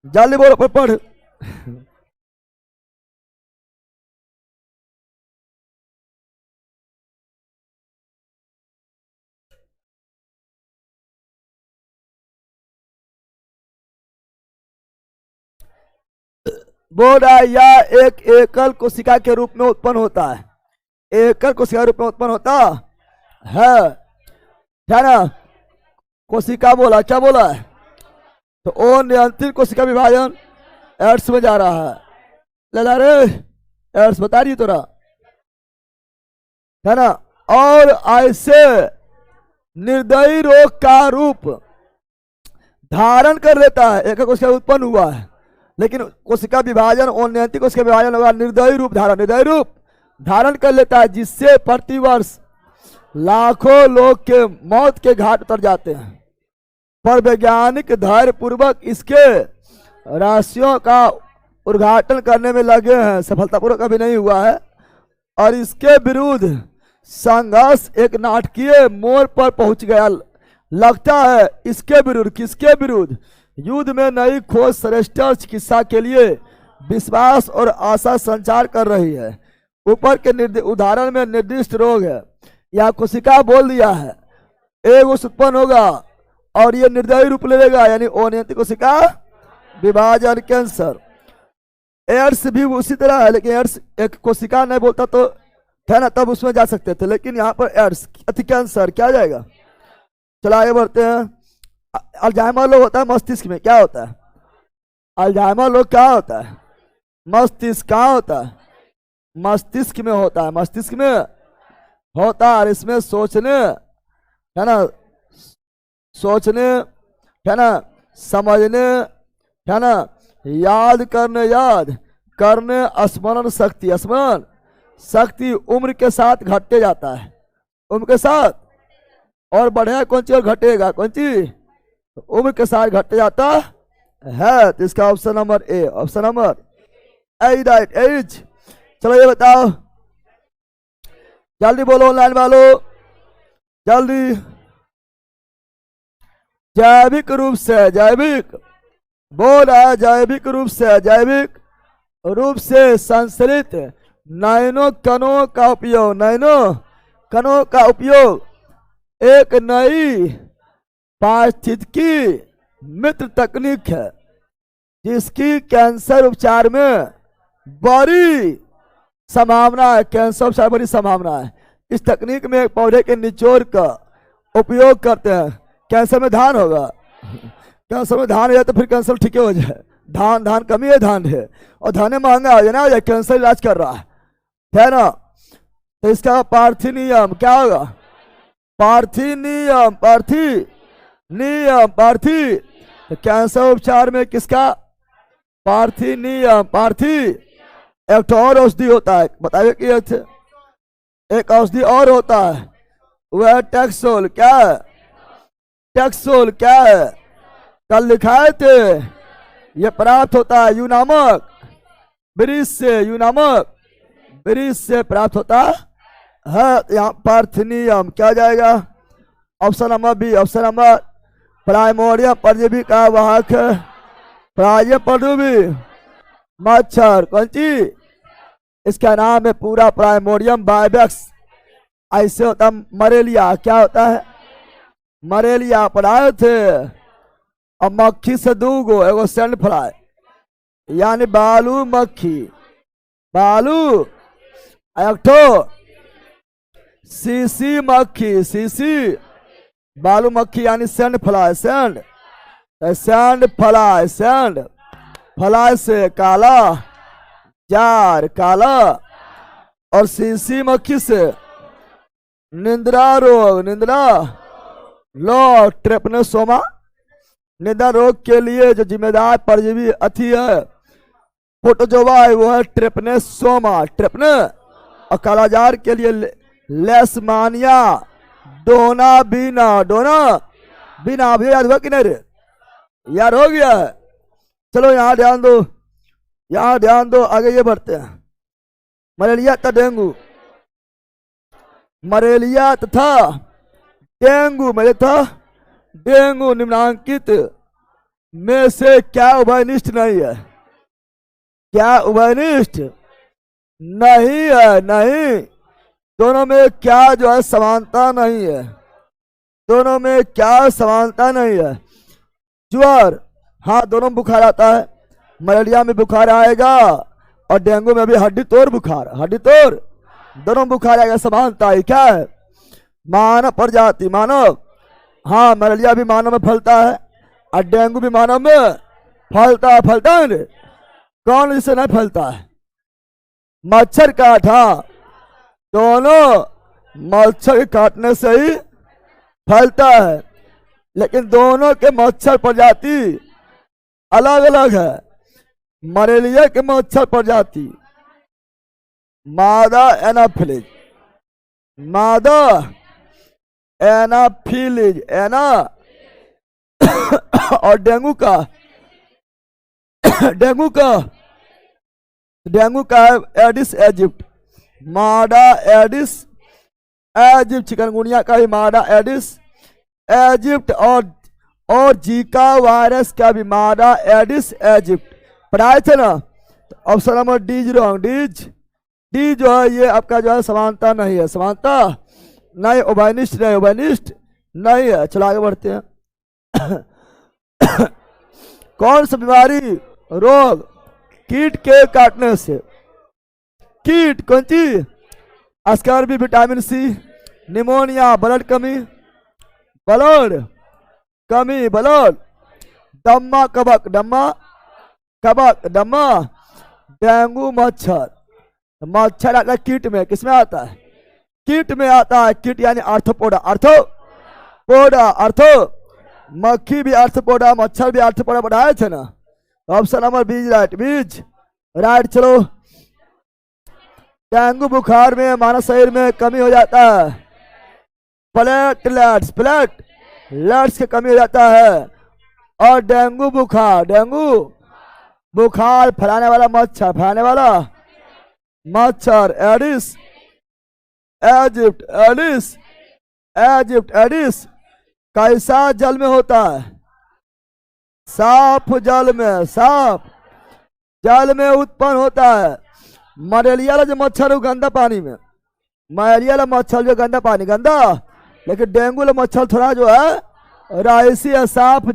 जल्दी बोलो, पढ़। बोल रहा है यह एक एकल कोशिका के रूप में उत्पन्न होता है, एकल कोशिका रूप में उत्पन्न होता है, क्या ना। कोशिका बोला, क्या बोला है? तो ओ नियंत्रित कोशिका विभाजन एड्स में जा रहा है। ले रे एड्स बता रही तोरा, है ना। और ऐसे निर्दयी रोग का रूप धारण कर लेता है, एक कोशिका उत्पन्न हुआ है, लेकिन कोशिका विभाजन और नियंत्रित कोशिका विभाजन होगा निर्दयी रूप धारण कर लेता है, जिससे प्रतिवर्ष लाखों लोग के मौत के घाट उतर जाते हैं। पर वैज्ञानिक धैर्य पूर्वक इसके रहस्यों का उद्घाटन करने में लगे हैं, सफलतापूर्वक अभी नहीं हुआ है। और इसके विरुद्ध संघर्ष एक नाटकीय मोड़ पर पहुंच गया लगता है। इसके विरुद्ध, किसके विरुद्ध? युद्ध में नई खोज श्रेष्ठ चिकित्सा के लिए विश्वास और आशा संचार कर रही है। ऊपर के उदाहरण में निर्दिष्ट रोग है या कोशिका बोल दिया है, एक उत्पन्न होगा और ये निर्दयी रूप ले लेगा, यानी अनियंत्रित कोशिका विभाजन, कैंसर। एड्स भी उसी तरह है, लेकिन एड्स एक कोशिका नहीं बोलता तो है ना, तब उसमें जा सकते थे, लेकिन यहाँ पर एड्स अति कैंसर क्या आ जाएगा। चलो आगे बढ़ते हैं। अल्जाइमर रोग होता है मस्तिष्क में, क्या होता है अल्जाइमर रोग, क्या होता है मस्तिष्क, कहाँ होता है मस्तिष्क में होता है, मस्तिष्क में होता है। और इसमें सोचने, है ना, सोचने, है ना, समझने, है ना, याद करने स्मरण शक्ति उम्र के साथ घटते जाता है, उम्र के साथ, और बढ़ेगा कौन चीज और घटेगा कौन चीज, उम्र के साथ घटते जाता है। तो इसका option number A, option number A right A's. चलो ये बताओ, जल्दी बोलो ऑनलाइन वालों, जल्दी। जैविक रूप से, जैविक बोल रहा है, जैविक रूप से संश्लेषित नैनो कणों का उपयोग एक नई पारिस्थितिकी मित्र तकनीक है, जिसकी कैंसर उपचार में बड़ी संभावना है, कैंसर उपचार बड़ी संभावना है। इस तकनीक में एक पौधे के निचोड़ का उपयोग करते हैं। कैंसर में धान होगा, कैंसर में धान है तो फिर कैंसर ठीक हो जाए। धान कमी है, धान है, और धान महंगा हो जाए ना, कैंसर इलाज कर रहा है ना। तो इसका पार्थिनियम क्या होगा, पार्थिनियम, तो कैंसर उपचार में किसका पार्थिनियम, एक तो और औषधि होता है, बताइए कि एक औषधि और होता है, वह टैक्सोल, क्या है टैक्सोल, क्या है कल लिखाए थे, यह प्राप्त होता है यू नामक वृक्ष से प्राप्त होता है। यहाँ पार्थिनियम क्या जाएगा, option number B, option number प्राइमोरियम परजीवी का वाहक है, प्राइमोरियम परजीवी मच्छर, कौन चीज, इसका नाम है पूरा प्राइमोरियम बाइबेक्स। ऐसे होता मलेरिया, क्या होता है मलेरिया पढ़ाए थे। और मक्खी से दूगो, एगो सैंड फ्लाई यानी बालू मक्खी, एक ठो सीसी मक्खी, बालू मक्खी यानी सैंड फ्लाई, सैंड फ्लाई से काला जार, काला, और सीसी मक्खी से निंद्रा रोग, ट्रेपनोसोमा। निंद्रा रोग के लिए जो जिम्मेदार परजीवी अथी है प्रोटोजोआ है, वो है ट्रेपनोसोमा, और कालाजार के लिए लेशमानिया डोना भी याद हुआ कि नहीं रे, याद हो गया है। चलो यहाँ ध्यान दो, आगे ये बढ़ते हैं। मलेरिया तथा डेंगू निम्नांकित में से क्या उभयनिष्ठ नहीं है, क्या उभयनिष्ठ नहीं है, नहीं, दोनों में क्या जो है समानता नहीं है, दोनों में क्या समानता नहीं है। ज्वर, हाँ दोनों में बुखार आता है, मलेरिया में बुखार आएगा और डेंगू में भी हड्डी तोड़ बुखार, दोनों बुखार आएगा, समानता है क्या है, मानव प्रजाति, मानव, हाँ मलेरिया भी मानव में फैलता है और डेंगू भी मानव में फैलता है, कौन जिससे नहीं फैलता है, मच्छर काट, हाँ दोनों मच्छर के काटने से ही फैलता है, लेकिन दोनों के मच्छर प्रजाति अलग अलग है। मलेरिया के मच्छर प्रजाति मादा एनाफिलिज और डेंगू का है एडिस एजिप्ट, मादा एडिस एजिप्ट, चिकनगुनिया का भी मादा एडिस एजिप्ट, और जीका वायरस का भी मादा एडिस एजिप्ट पढ़ाए थे ना। Option number D wrong, D जो है ये आपका जो है समानता नहीं है, समानता नहीं, उभयनिष्ठ नहीं है। चलो आगे बढ़ते हैं। कौन सा बीमारी रोग कीट के काटने से, कीट कौन चीज, scurvy, vitamin C, pneumonia, blood कमी, ब्लड दम्मा कबक, दम्मा, डेंगू, मच्छर आता है कीट में, किसमें आता है? कीट में आता है। कीट यानी आर्थ्रोपोडा, आर्थो, मक्खी भी आर्थ्रोपोडा, मच्छर भी आर्थ्रोपोडा बढ़ाए थे ना। Option number B's right. चलो, डेंगू बुखार में मानव शरीर में कमी हो जाता है, प्लेटलेट्स की कमी हो जाता है। और डेंगू बुखार फैलाने वाला मच्छर एडिस कैसा जल में होता है? साफ जल में उत्पन्न होता है। मलेरिया वाला जो मच्छर है गंदा पानी में, मलेरिया वाला मच्छर जो गंदा पानी, लेकिन डेंगू वाला मच्छर थोड़ा जो है राइसी है, साफ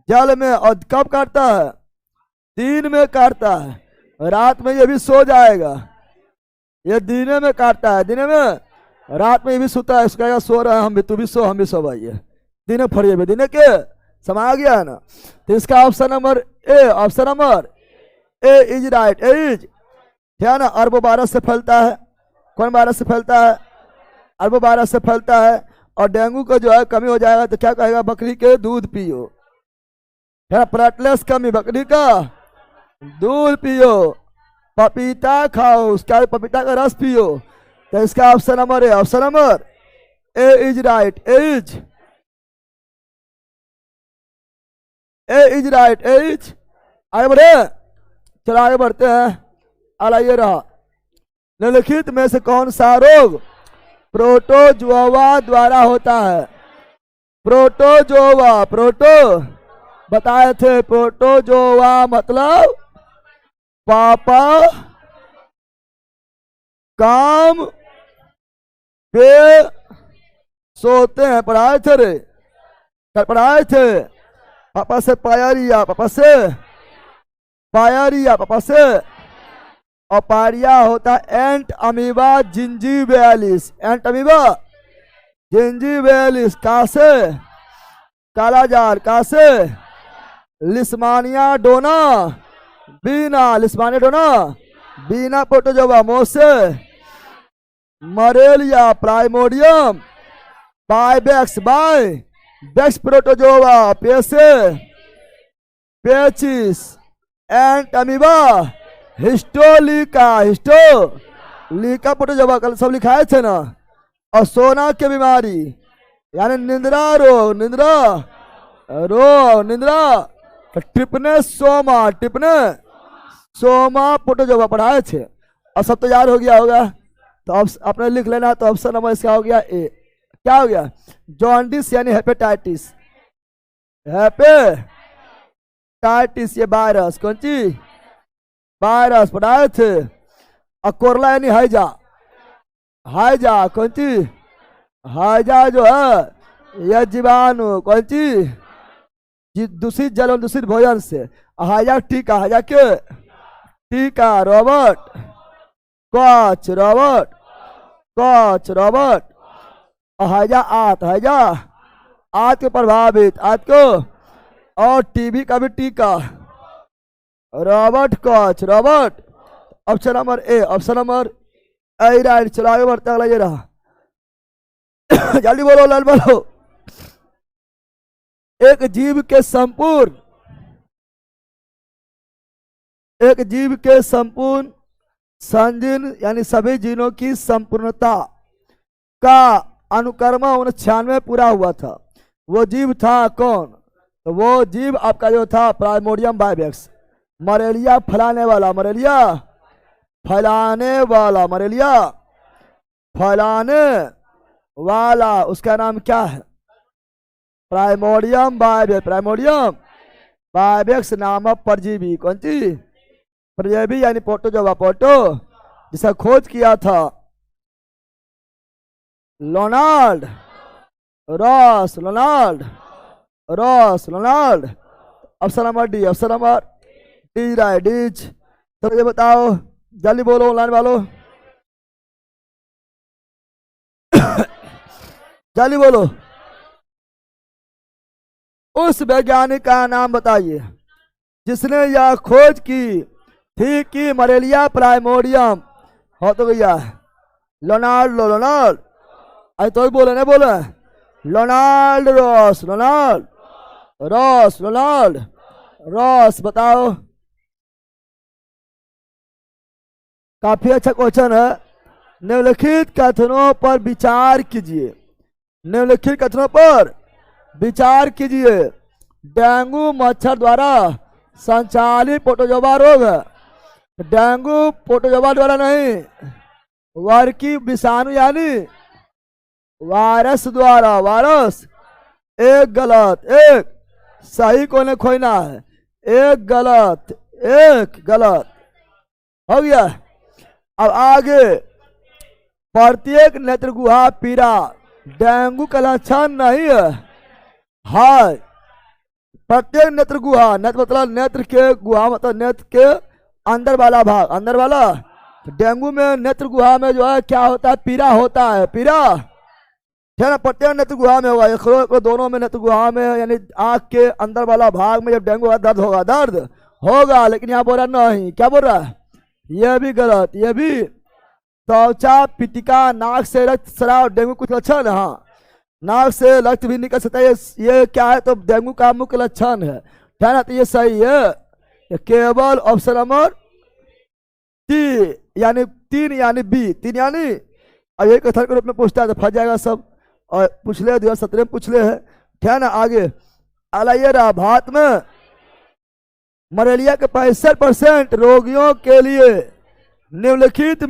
जल में। और कब काटता है? दिन में काटता है, रात में ये भी सो जाएगा। ये दिन में काटता है, रात में ये भी सोता है, उसका सो रहा है, हम भी सो भाई। दिन में फरिए भी दिन के समा गया है ना। तो इसका option number A is right. है ना, अरबों वायरस से फैलता है। कौन वायरस से फैलता है? अरबों वायरस से फैलता है। और डेंगू का जो है कमी हो जाएगा तो क्या कहेगा? बकरी के दूध पियो, है ना, प्लेटलेट्स कमी, बकरी का दूध पियो, पपीता खाओ, उसका पपीता का रस पियो। तो इसका option number A is right. आगे बढ़े, चलो आगे बढ़ते हैं। ये रहा, निम्नलिखित में से कौन सा रोग प्रोटोजोआ द्वारा होता है? बताए थे, प्रोटोजोआ मतलब पापा काम पे सोते हैं। पढ़ाए थे पापा से पायरिया, पापा से। और पायरिया होता है एंट अमीबा जिंजीबेलिस, का से काला जार, का से लिस्मानिया डोना, बीना प्रोटोजोआ, मोसे मरेलिया, प्राइमोडियम, बेक्स प्रोटोजोआ, पेचिस, एंट अमीबा, हिस्टोलिका प्रोटोजोआ, कल सब लिखाए थे ना। और सोना की बीमारी यानी निंद्रा सोमा प्रोटोजोआ पढ़ाए थे। और सब तैयार हो गया होगा तो अब आपने लिख लेना। तो ऑप्शन नंबर इसका हो गया ए। क्या हो गया? जॉन्डिस यानी हेपेटाइटिस, ये वायरस, कौन सी वायरस पढ़ाए थे। और कोरला यानी हाइजा, कौन सी हाइजा जो है यह जीवाणु, कौन सी दूषित जल और दूषित भोजन से। हाइजा टीका, रॉबर्ट कॉच, हाइजा आत के प्रभावित, आत को। और टीबी का भी टीका, Robert Koch. Option number A right. चलो आगे बढ़ते, अगला ये रहा। जल्दी बोलो, लाल बोलो। एक जीव के संपूर्ण संजीन यानी सभी जीनों की संपूर्णता का अनुक्रम 1996 पूरा हुआ था। वो जीव था कौन? तो वो जीव आपका जो था प्राइमोडियम बाइवेक्स, मलेरिया फैलाने वाला, उसका नाम क्या है? प्राइमोडियम बाइवेक्स नामक परजीवी। कौन सी परजीवी? यानी प्रोटोजोआ, जिसका खोज किया था Ronald Ross. Option number D right. चलो ये बताओ, जल्दी बोलो लाइन वालों। जल्दी बोलो। उस वैज्ञानिक का नाम बताइए जिसने यह खोज की थी कि मलेरिया प्राइमोडियम हो तो भैया लोनाल्ड अरे तो बोले नहीं बोले रोनाल्ड रॉस बताओ। काफी अच्छा क्वेश्चन है। निम्नलिखित कथनों पर विचार कीजिए। निम्नलिखित कथनों पर विचार कीजिए। डेंगू मच्छर द्वारा संचालित प्रोटोजोआ रोग है। डेंगू प्रोटोजोआ द्वारा नहीं, वर्की विषाणु यानी वायरस द्वारा। वायरस एक गलत, एक सही को नहीं खोना है। एक गलत हो गया। अब आगे, प्रत्येक नेत्र गुहा पीड़ा डेंगू का लक्षण नहीं है। हाय, प्रत्येक नेत्र गुहा, नेत्र मतलब नेत्र के गुहा मतलब नेत्र के अंदर वाला भाग, अंदर वाला। डेंगू में नेत्र गुहा में जो है क्या होता है, पीड़ा होता है। पीड़ा है ना, प्रत्येक नेत्र गुहा में होगा। एक दोनों में नेत्र गुहा में यानी आंख के अंदर वाला भाग में जब डेंगू का दर्द होगा, दर्द होगा। लेकिन यहाँ बोल रहा नहीं, क्या बोल रहा है, यह भी गलत। यह भी त्वचा पिटिका, नाक से रक्त स्राव डेंगू कुछ लक्षण है। हाँ, नाक से रक्त भी निकल सकता है, ये क्या है तो डेंगू का मुख्य लक्षण है ना। तो ये सही है। ये केवल ऑप्शन नंबर यानी 3 यानी बी, 3 यानी। अब एक कथन के रूप में पूछता है तो फंस जाएगा सब। और पूछ ले 2017 में पूछ ले है, ठीक है ना। आगे आलाइए रहा, भारत में मलेरिया के 65% रोगियों के लिए निम्नलिखित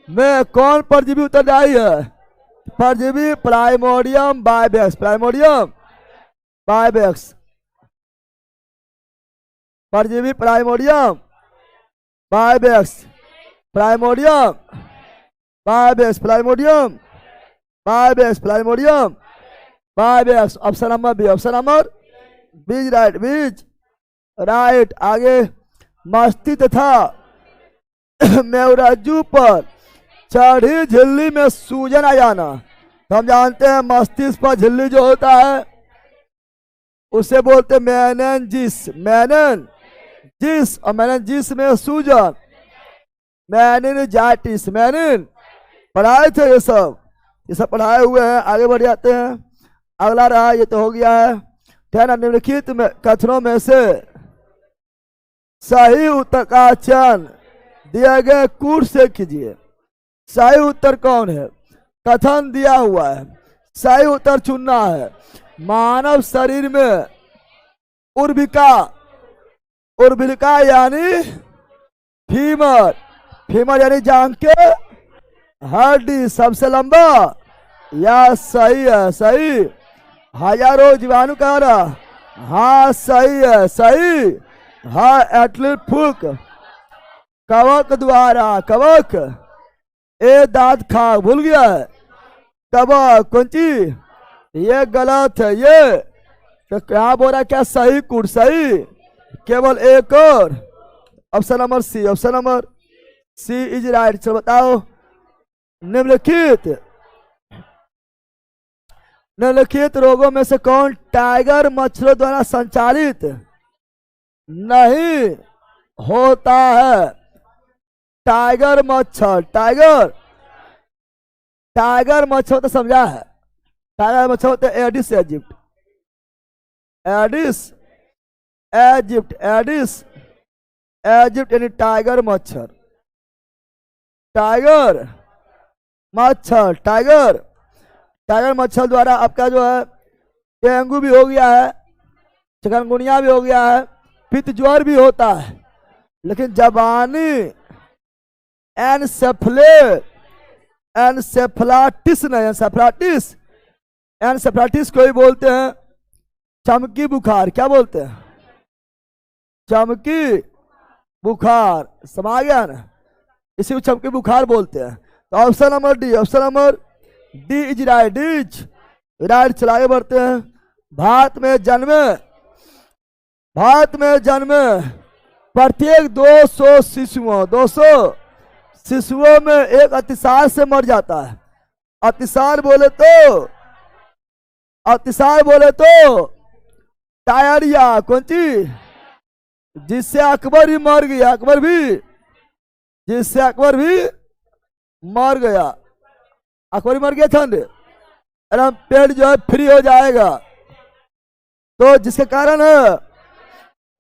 में कौन परजीवी उत्तरदायी है। परजीवी प्लाइमोडियम बाइवेक्स, परजीवी plasmodium vivax. Option number B right. आगे, मस्तिष्क तथा मेरुरज्जु पर चढ़ी झिल्ली में सूजन आ जाना। तो हम जानते हैं मस्तिष्क पर झिल्ली जो होता है उसे बोलते मेनिनजिस, और मेनिनजिस में सूजन मेनिनजाइटिस। पढ़ाए थे ये सब पढ़ाए हुए हैं। आगे बढ़ जाते हैं। अगला रहा, ये तो हो गया है, ठीक है ना। निम्नलिखित कथनों में से सही उत्तर का चयन दिए गए कूट से कीजिए। सही उत्तर कौन है, कथन दिया हुआ है, सही उत्तर चुनना है। मानव शरीर में उर्बिका यानी फीमर यानी जांघ के हड्डी सबसे लंबा, या सही है, सही। हजारों जीवाणु कह रहा, हाँ सही है, सही। हाँ, एटलीट फूक कवक द्वारा, कवक ए दांत खा भूल गया है, कवक कौन चीज, ये गलत है। ये तो क्या बोल रहा, क्या सही कूट, सही। केवल एक और, option number C is right. चलो बताओ, निम्नलिखित रोगों में से कौन टाइगर मच्छरों द्वारा संचालित नहीं होता है। टाइगर मच्छर तो समझा है। टाइगर मच्छर होते एडिस एजिप्ट यानी टाइगर मच्छर द्वारा आपका जो है डेंगू भी हो गया है, चिकनगुनिया भी हो गया है, पित्त ज्वर भी होता है। लेकिन जबानी एनसेफलाइटिस को ही बोलते हैं चमकी बुखार। क्या बोलते हैं, चमकी बुखार। समझ गया ना, इसी को चमकी बुखार बोलते हैं। तो option number D is right. चला आगे बढ़ते हैं। भारत में जन्मे प्रत्येक 200 शिशुओं में एक अतिसार से मर जाता है। अतिसार बोले तो, अतिसार बोले तो डायरिया। कौन चीज? जिससे अकबर भी मर गया, अकबर भी, जिससे अकबर भी मर गया, अकबर भी मर गया था। अरे पेट जो है फ्री हो जाएगा। तो जिसके कारण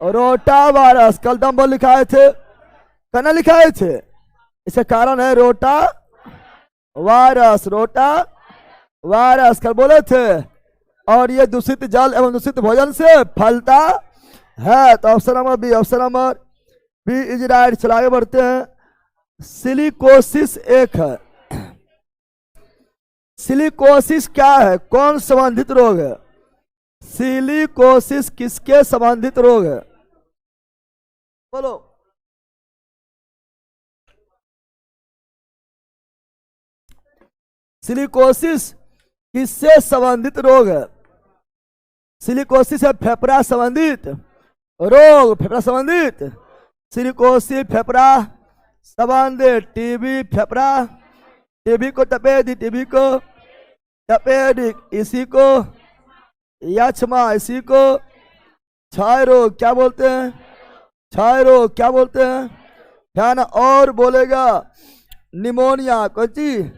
रोटा वायरस, कल दम बोल लिखाए थे, कहना लिखाए थे, इसके कारण है रोटा वायरस, रोटा वायरस कल बोले थे। और ये दूषित जल एवं दूषित भोजन से फैलता है। तो option number B, option number B is right. चला आगे बढ़ते हैं। सिलिकोसिस एक है। सिलिकोसिस क्या है? कौन संबंधित रोग है? सिलिकोसिस किसके संबंधित रोग है? बोलो। सिलिकोसिस किससे संबंधित रोग है? सिलिकोसिस है फेफड़ा संबंधित रोग, फेफड़ा संबंधित। सिलिकोसिस फेफड़ा संबंधित, टीबी फेफड़ा, टीबी को टपेदी, टीबी को टपेडिक, इसी को यक्षमा, इसी को क्षय रोग क्या बोलते हैं? क्षय रोग क्या बोलते हैं? ध्यान और बोलेगा निमोनिया। कौन चीज?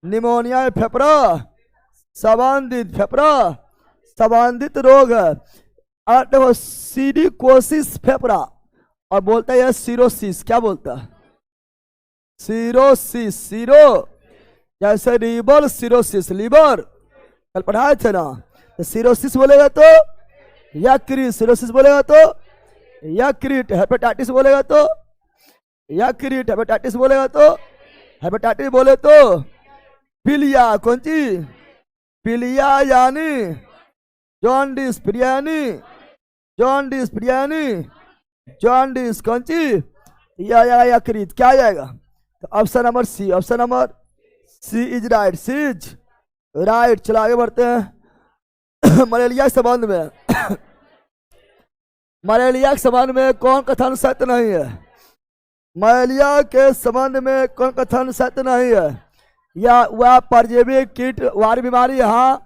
निमोनिया फेफड़ा संबंधित, फेफड़ा संबंधित रोग है। और देखो सिलिकोसिस फेफड़ा, और बोलता है सिरोसिस, क्या बोलता है? सिरोसिस, सिरो जैसे लीवर सिरोसिस, लीवर कल पढ़ाए थे ना। तो सिरोसिस बोलेगा तो यकृत, सिरोसिस बोलेगा तो यकृत, हेपेटाइटिस बोलेगा तो यकृत, हेपेटाइटिस बोलेगा तो हेपेटाइटिस, बोले तो पीलिया। कौन चीज? पीलिया यानी जॉन्डिस, पीलिया यानी जॉन्डिस, पीलिया यानी जॉन्डिस। कौन चीज? यकृत क्या आएगा? तो option number C, option number C is right, C is right. चलो आगे बढ़ते हैं। मलेरिया के संबंध में मलेरिया के संबंध में कौन कथन सत्य नहीं है? मलेरिया के संबंध में कौन कथन सत्य नहीं है? या वह परजीवी कीट वाली बीमारी? हाँ,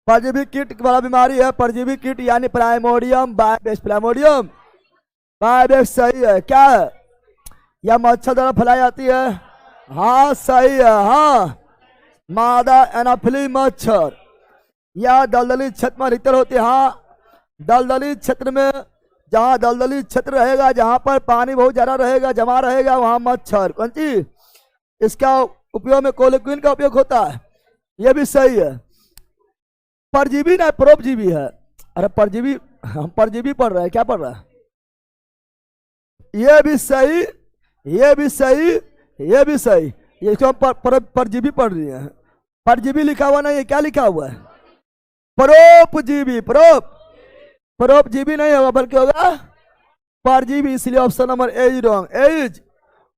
परजीवी कीट वाला बीमारी है। परजीवी कीट यानी प्राइमोडियम बायोबैक्स, प्राइमोडियम बायोबैक्स सही है। क्या है? या मच्छर द्वारा फैलाई जाती है? हाँ सही है। हाँ, मादा एनाफिली मच्छर या दलदली क्षेत्र में अधिकतर होती है। हाँ, दलदली क्षेत्र में, जहाँ दलदली क्षेत्र रहेगा, जहाँ पर पानी बहुत ज्यादा रहेगा, जमा रहेगा, वहाँ मच्छर। कौन चीज? इसका उपयोग में कोलेक्विन का उपयोग होता है। यह भी सही है। परजीवी ना परोपजीवी है। अरे परजीवी, हम परजीवी पढ़ रहे हैं, क्या पढ़ रहा है? यह भी सही, यह भी सही, यह भी सही। ये इसको हम परजीवी पढ़ रहे हैं। परजीवी लिखा हुआ नहीं है, क्या लिखा हुआ है? परोपजीवी, परोपजीवी नहीं होगा, बल्कि होगा परजीवी। इसलिए option number A is wrong. एज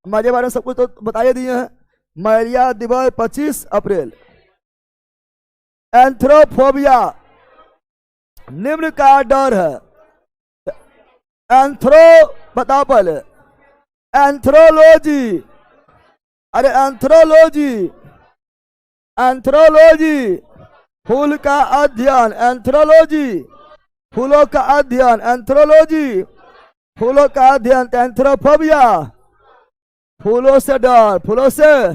मजे बारे में सब कुछ तो बताइए दिए हैं। मलेरिया दिवस 25 अप्रैल। एंथ्रोफोबिया निम्न का डर है। एंथ्रो बताओ पहले। एंथ्रोलॉजी, अरे एंथ्रोलॉजी, एंथ्रोलॉजी फूल का अध्ययन, एंथ्रोलॉजी फूलों का अध्ययन, एंथ्रोलॉजी फूलों का अध्ययन। एंथ्रोफोबिया फूलों से डर, फूलों से,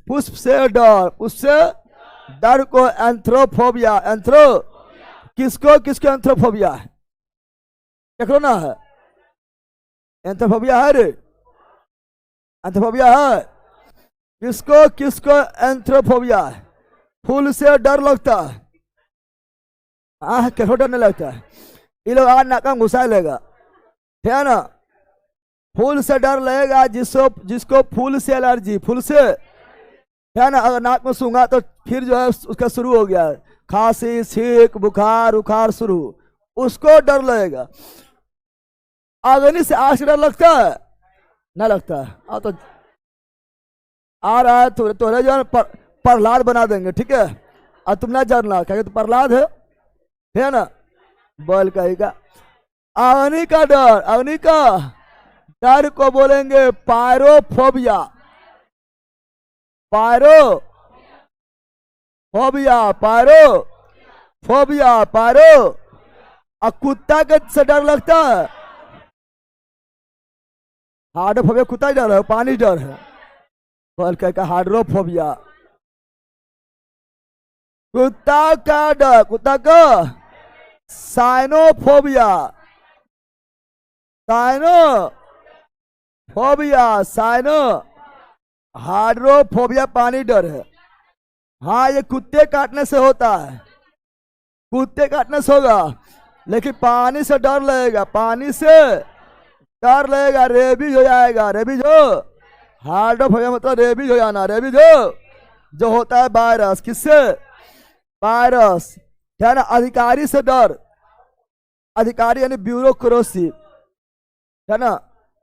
पुष्प से डर, पुष्प से डर को एंथ्रोफोबिया। एंथ्रो किसको किसको एंथ्रोफोबिया है? देख लो ना, है एंथ्रोफोबिया है रे, एंथ्रोफोबिया है। किसको किसको एंथ्रोफोबिया है? फूल से डर लगता है। किसको डर नहीं लगता है? ये लोग आज नाक में घुसा लेगा, है ना? फूल से डर लगेगा जिसको फूल से एलर्जी, फूल से, है ना? अगर नाक में सूंघा तो फिर जो है उसका शुरू हो गया खांसी, छींक, बुखार उखार शुरू, उसको डर लगेगा। अग्नि से आग से डर लगता है? ना लगता है। तो आ रहा है तो जो है प्रहलाद बना देंगे, ठीक है? और तुम ना डरना, कहेंगे तो प्रहलाद है ना? बोल कहेगा अग्नि का डर, अग्नि का डर को बोलेंगे pyrophobia. Pyro phobia pyro, phobia pyro. और कुत्ता के से डर लगता है, हाइड्रोफोबिया कुत्ता ही डर है, पानी डर है। बोल का हाइड्रोफोबिया कुत्ता का डर, कुत्ता का साइनोफोबिया, साइनोफोबिया, साइनो हाइड्रोफोबिया पानी डर है। हाँ ये कुत्ते काटने से होता है, कुत्ते काटने से होगा, लेकिन पानी से डर लगेगा, पानी से डर लगेगा, रेबीज हो जाएगा, रेबीज हो। हाइड्रोफोबिया मतलब रेबीज हो जाना, रेबीज हो जो होता है वायरस, किससे, वायरस, है ना। अधिकारी से डर, अधिकारी यानी ब्यूरोक्रेसी, है ना,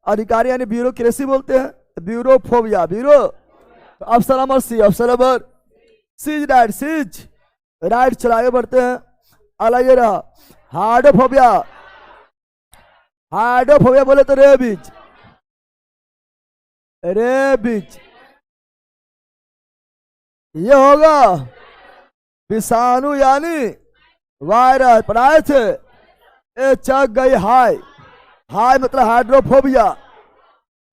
अधिकारी यानी ब्यूरोक्रेसी बोलते हैं, ब्यूरोफोबिया, bureau. Option number C, option number C right, C's right. चला आगे बढ़ते हैं, अगला ये रहा हाइड्रोफोबिया, हाइड्रोफोबिया बोले तो रेबीज, रेबीज ये होगा विषाणु यानी वायरस। पढ़ाए थे ए चक गई हाई, हाई मतलब हाइड्रोफोबिया,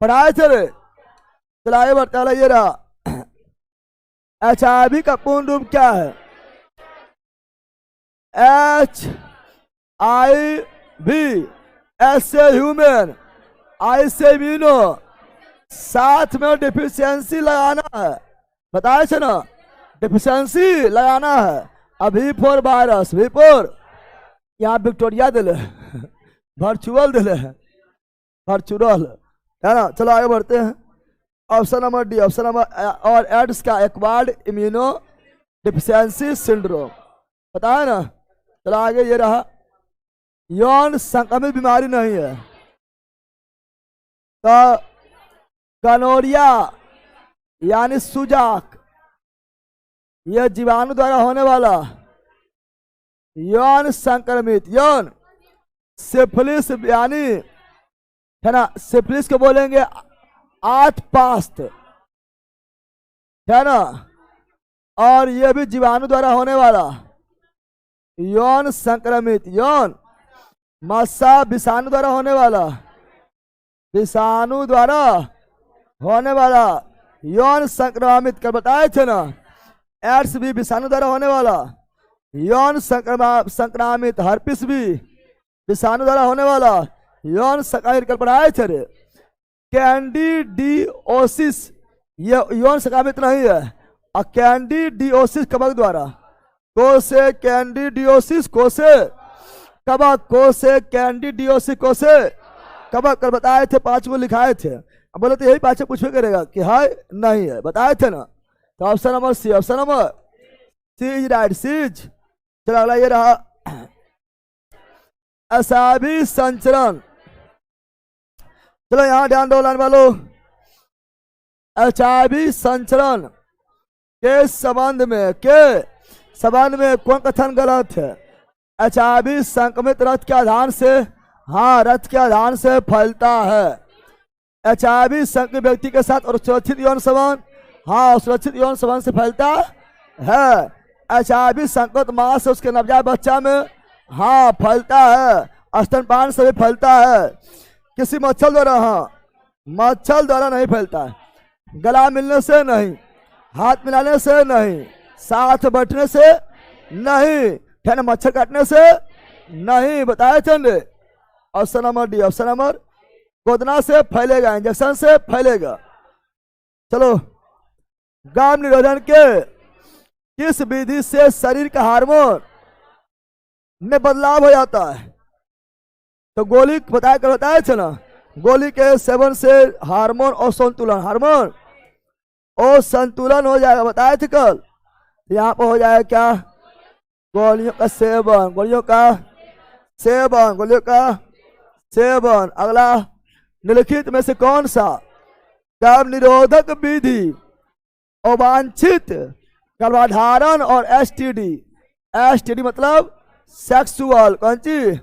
पढ़ाए थे रे। चलाए बढ़ता ये रहा HIV का पूर्ण रूप क्या है, HIV, एस से ह्यूमन, आई से इम्यूनो, साथ में डिफिशियंसी लगाना है, बताए थे ना, डिफिशियंसी लगाना है। अभी फोर वायरस, वी फोर यहाँ विक्टोरिया दिले, वर्चुअल दिले, वर्चुअल, है ना। चलो आगे बढ़ते हैं, option number D, option number, और एड्स का एक्वायर्ड इम्यूनो डिफिशियंसी सिंड्रोम, पता है ना। चलो आगे ये रहा, यौन संक्रमित बीमारी नहीं है तो गनोरिया यानी सुजाक, यह जीवाणु द्वारा होने वाला यौन संक्रमित, यौन। सिफिलिस यानी, है ना, सिफिलिस को बोलेंगे आठ पास्त, है ना, और यह भी जीवाणु द्वारा होने वाला यौन संक्रमित, यौन। मस्सा विषाणु द्वारा होने वाला, विषाणु द्वारा होने वाला यौन संक्रमित कर बताए थे ना। एड्स भी विषाणु द्वारा होने वाला यौन संक्रामित, हर्पिस भी विषाणु द्वारा होने वाला यौन संक्रमित कर पढ़ाए थे रे। कैंडिडियोसिस ये यौन संक्रमित नहीं है, और कैंडिडियोसिस कवक द्वारा, को से कैंडिडियोसिस, को से कवक, को से कैंडिडियोसिस, को से कवक कर बताए थे, 5 को लिखाए थे। अब बोले तो यही 5 पूछे करेगा कि है नहीं है, बताए थे ना। तो option number C, option number C right, C's. चलो अगला ये रहा असाबी संचरण। चलो यहां ध्यान दो लाइन वालों, अचाबी संचरण के संबंध में कौन कथन गलत है। अचाबी संक्रमित रक्त के आधार से, हाँ रक्त के आधार से फैलता है। HIV संक्रमित व्यक्ति के साथ और सुरक्षित यौन संबंध, हाँ सुरक्षित यौन संबंध से फैलता है। HIV संक्रमित मां से उसके नवजात बच्चा में, हाँ फैलता है। स्तनपान से भी फैलता है, किसी मच्छर द्वारा, हाँ मच्छर द्वारा नहीं फैलता है। गला मिलने से नहीं, हाथ मिलाने से नहीं, साथ बैठने से नहीं, है ना, मच्छर काटने से नहीं, बताए थे। Option number D, option number, गोदना से फैलेगा, इंजेक्शन से फैलेगा। चलो, गर्भ निरोधन के किस विधि से शरीर का हार्मोन में बदलाव हो जाता है। तो गोली बताए थे ना, गोली के सेवन से हार्मोन और संतुलन, हार्मोन और संतुलन हो जाएगा, बताए थे कल। यहाँ पर हो जाएगा क्या, गोलियों का सेवन, गोलियों का सेवन, गोलियों का सेवन। अगला, निम्नलिखित में से कौन सा गर्भ निरोधक विधि अवांछित गर्भाधारण और STD, STD मतलब सेक्सुअल, कौन चीज,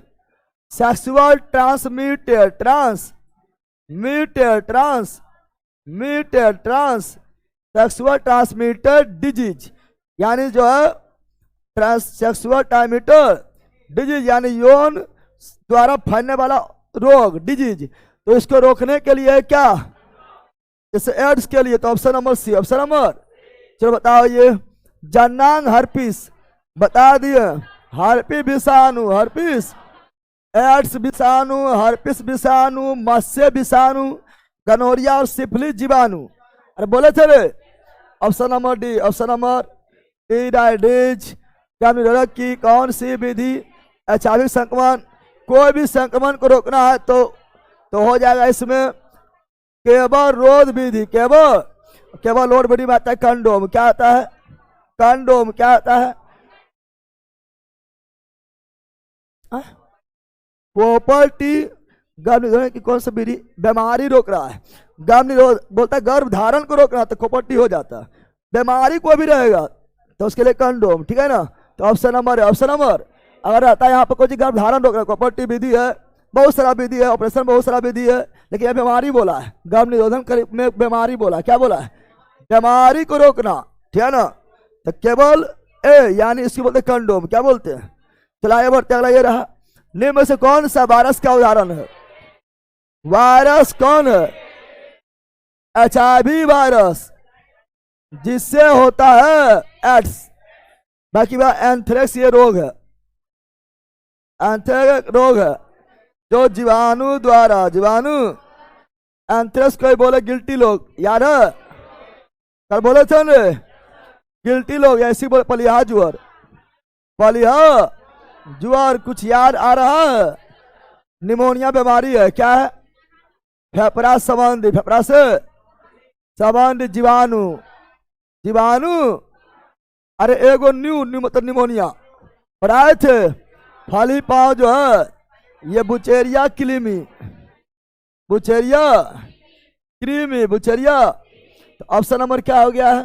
सेक्सुअल सेक्सुअल ट्रांसमिटेड डिजीज यानी जो है ट्रांससेक्सुअल ट्रांसमिटर डिजीज, यानी यौन द्वारा फैलने वाला रोग डिजीज। तो इसको रोकने के लिए क्या, जैसे एड्स के लिए तो option number C, option number, चलो बताओ ये जननांग हर्पिस बता दिए, हर्पी विषाणु, हर्पिस, एड्स विषाणु, हर्पिस विषाणु, मत्स्य विषाणु, गनोरिया और सिफिलिस जीवाणु। अरे बोले थे रे, option number D, option number D डायडिज। गर्भ निरोधक की कौन सी विधि एचआईवी संक्रमण, कोई भी संक्रमण को रोकना है तो हो जाएगा इसमें केवल रोध विधि, केवल रोध विधि में आता है कंडोम। क्या आता है, कंडोम क्या आता है, प्रॉपर्टी। गर्भ निरोधक की कौन सी विधि बीमारी रोक रहा है, गर्भ निरोध बोलता है गर्भ धारण को रोकना तो प्रॉपर्टी हो जाता है, बीमारी को भी रहेगा तो उसके लिए कंडोम, ठीक है ना। तो ऑप्शन नंबर है, ऑप्शन नंबर अगर आता है यहाँ पर कोई गर्भ धारण रोक रहा है, प्रॉपर्टी विधि है, बहुत सारा विधि है, ऑपरेशन बहुत सारा विधि है, लेकिन यह बीमारी बोला है, गर्भ निरोधन में बीमारी बोला, क्या बोला है, बीमारी को रोकना, ठीक है ना। तो केवल ए यानी इसकी बोलते कंडोम, क्या बोलते हैं। चला आगे बढ़ते, अगला ये रहा, निम्न में से कौन सा वायरस का उदाहरण है, वायरस कौन है, एचआईवी वायरस जिससे होता है एड्स। बाकी बात एंथ्रेक्स ये रोग है, एंथ्रेक्स रोग है जो जीवाणु द्वारा, जीवाणु एंथ्रेक्स कोई बोले गिल्टी लोग, याद है कल बोले थे ना गिल्टी लोग, ऐसी बोले पलिहा जुआर, पलिहा जुआर, कुछ याद आ रहा है। निमोनिया बीमारी है, क्या है, फेफड़ा संबंधी, फेफड़ा से संबंधी जीवाणु, जीवाणु। अरे एगो न्यू मतलब निमोनिया पढ़ाए थे, फाली पाँव जो है ये बुचेरिया क्रीमी, बुचेरिया क्रीमी, बुचेरिया। तो ऑप्शन नंबर क्या हो गया है,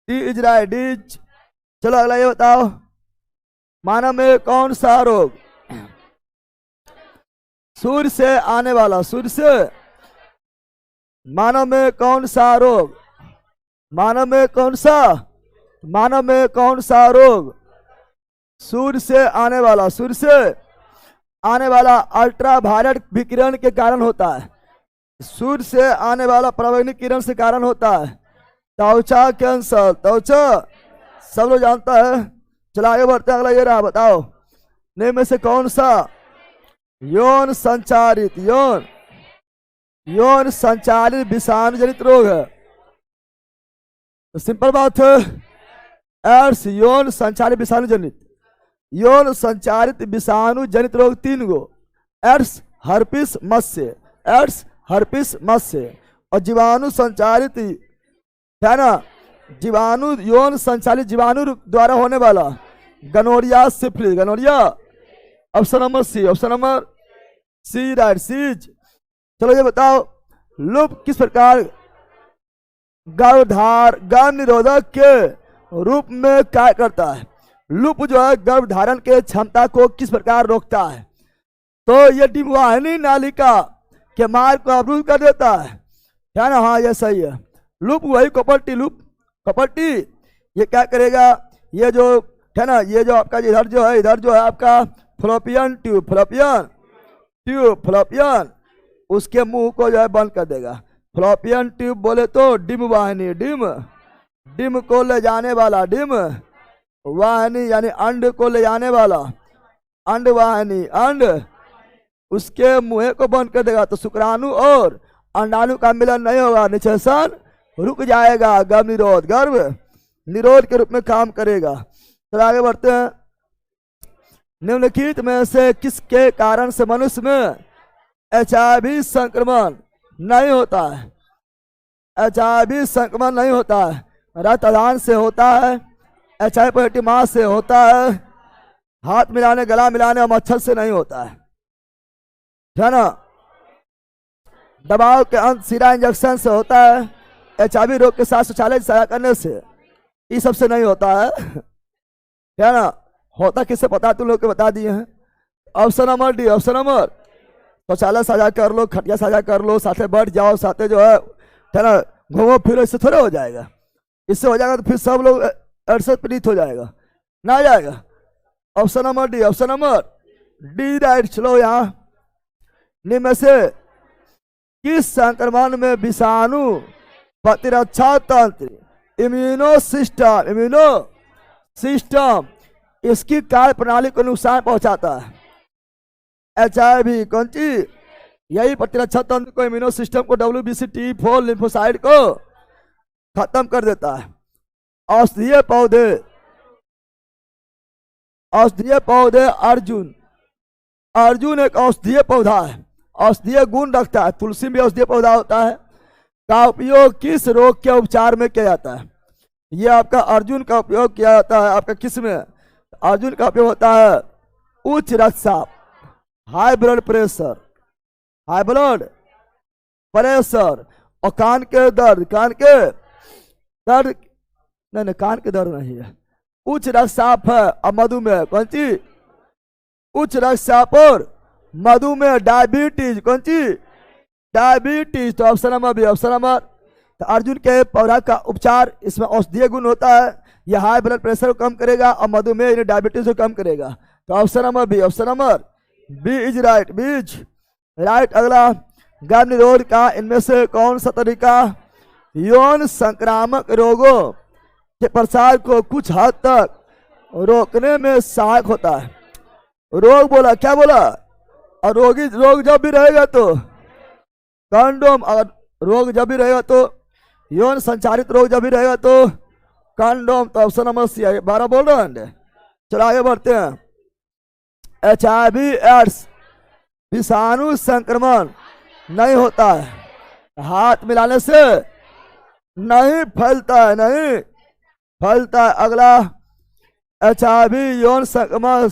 डी इज राइट, डीज। चलो अगला ये बताओ, मानव में कौन सा रोग सूर्य से आने वाला, सूर्य से, मानव में कौन सा रोग, मानव में कौन सा, मानव में कौन सा रोग सूर्य से आने वाला, सूर्य से आने वाला अल्ट्रावायलेट विकिरण के कारण होता है, सूर्य से आने वाला पराबैंगनी किरण से कारण होता है, त्वचा कैंसर, त्वचा सब लोग जानता है। चला आगे बढ़ते, अगला ये रहा, बताओ निम्न में से कौन सा यौन संचारित, यौन संचालित विषाणु जनित रोग है। तो सिंपल बात है, एड्स यौन संचालित विषाणु जनित, यौन संचारित विषाणु जनित रोग तीन गो, एड्स, हर्पिस, मत्स्य, एड्स, हर्पिस, मत्स्य और जीवाणु संचारित है ना, जीवाणु यौन संचालित जीवाणु द्वारा होने वाला gonorrhoea, syphilis, gonorrhoea. Option number C, option number C right, C's. चलो ये बताओ, लूप किस प्रकार गर्भ निरोधक के रूप में कार्य करता है, लूप जो है गर्भ धारण के क्षमता को किस प्रकार रोकता है। तो ये डिम्बवाहिनी नालिका के मार्ग को अवरुद्ध कर देता है ना, हाँ ये सही है। लूप वही कॉपर्टी, लूप कॉपर्टी ये क्या करेगा, ये जो है ना, ये जो आपका इधर जो है, इधर जो है आपका fallopian tube, fallopian tube, fallopian उसके मुंह को जो है बंद कर देगा। फ्लोपियन ट्यूब बोले तो डिम वाहिनी, डिम को ले जाने वाला, डिम वाहिनी यानी अंड को ले जाने वाला, अंड वाहिनी, अंड उसके मुंह को बंद कर देगा। तो शुक्राणु और अंडाणु का मिलन नहीं होगा, निषेचन रुक जाएगा, गर्भ निरोध के रूप में काम करेगा। तो आगे बढ़ते हैं, निम्नलिखित में से किसके कारण से मनुष्य में एचआईवी संक्रमण नहीं होता है, एचआईवी संक्रमण नहीं होता है, रक्तदान से होता है, एचआईवी पॉजिटिव मास से होता है, हाथ मिलाने, गला मिलाने और मच्छर से नहीं होता है ना, दबाव के अंत सिरा इंजेक्शन से होता है, एचआईवी रोग के साथ शौचालय सहायता करने से, ये सबसे नहीं होता है ना। होता किससे पता तुम लोग के बता दिए हैं। Option number D, option number शौचालय साझा कर लो, खटिया साझा कर लो, साथे बैठ जाओ, साथे जो है ना घूमो फिरो, इससे थोड़ा हो जाएगा, इससे हो जाएगा तो फिर सब लोग 68 पीड़ित हो जाएगा, ना जाएगा। Option number D, option number D right. चलो यहाँ निम्न में से किस संक्रमण में विषाणु प्रतिरक्षा तंत्र इम्यूनो सिस्टम इसकी कार्य प्रणाली को नुकसान पहुंचाता है? HIV कौन चीज? यही प्रतिरक्षा तंत्र को, इम्यूनो सिस्टम को, WBC T4 लिम्फोसाइट को खत्म कर देता है। औषधीय पौधे अर्जुन एक औषधीय पौधा है, औषधीय गुण रखता है, तुलसी भी औषधीय पौधा होता है, का उपयोग किस रोग के उपचार में किया जाता है? ये आपका अर्जुन का उपयोग किया जाता है आपका किस में? अर्जुन का उपयोग होता है उच्च रक्तचाप, हाई ब्लड प्रेशर और कान के दर्द नहीं, कान के दर्द नहीं है, उच्च रक्तचाप है और मधुमेह। कौन सी? उच्च रक्तचाप और मधुमेह, डायबिटीज। कौन सी? डायबिटीज। तो option number B, option number. तो अर्जुन के पौधा का उपचार, इसमें औषधीय गुण होता है, यह हाई ब्लड प्रेशर को कम करेगा और मधुमेह यानी डायबिटीज को कम करेगा। तो option number B, option number B is right, B's right. अगला, गर्भ निरोध का इनमें से कौन सा तरीका यौन संक्रामक रोगों के प्रसार को कुछ हद तक रोकने में सहायक होता है? रोग बोला, क्या बोला? और रोग जब भी रहेगा तो कंडोम, अगर रोग जब भी रहेगा तो यौन संचारित रोग जब भी रहेगा तो कंडोम। तो ऑप्शन नंबर सी है। 12 बोल रहे हैं। चलो आगे बढ़ते हैं। HIV एड्स विषाणु संक्रमण नहीं होता है, हाथ मिलाने से नहीं फैलता है, अगला, HIV यौन संक्रमण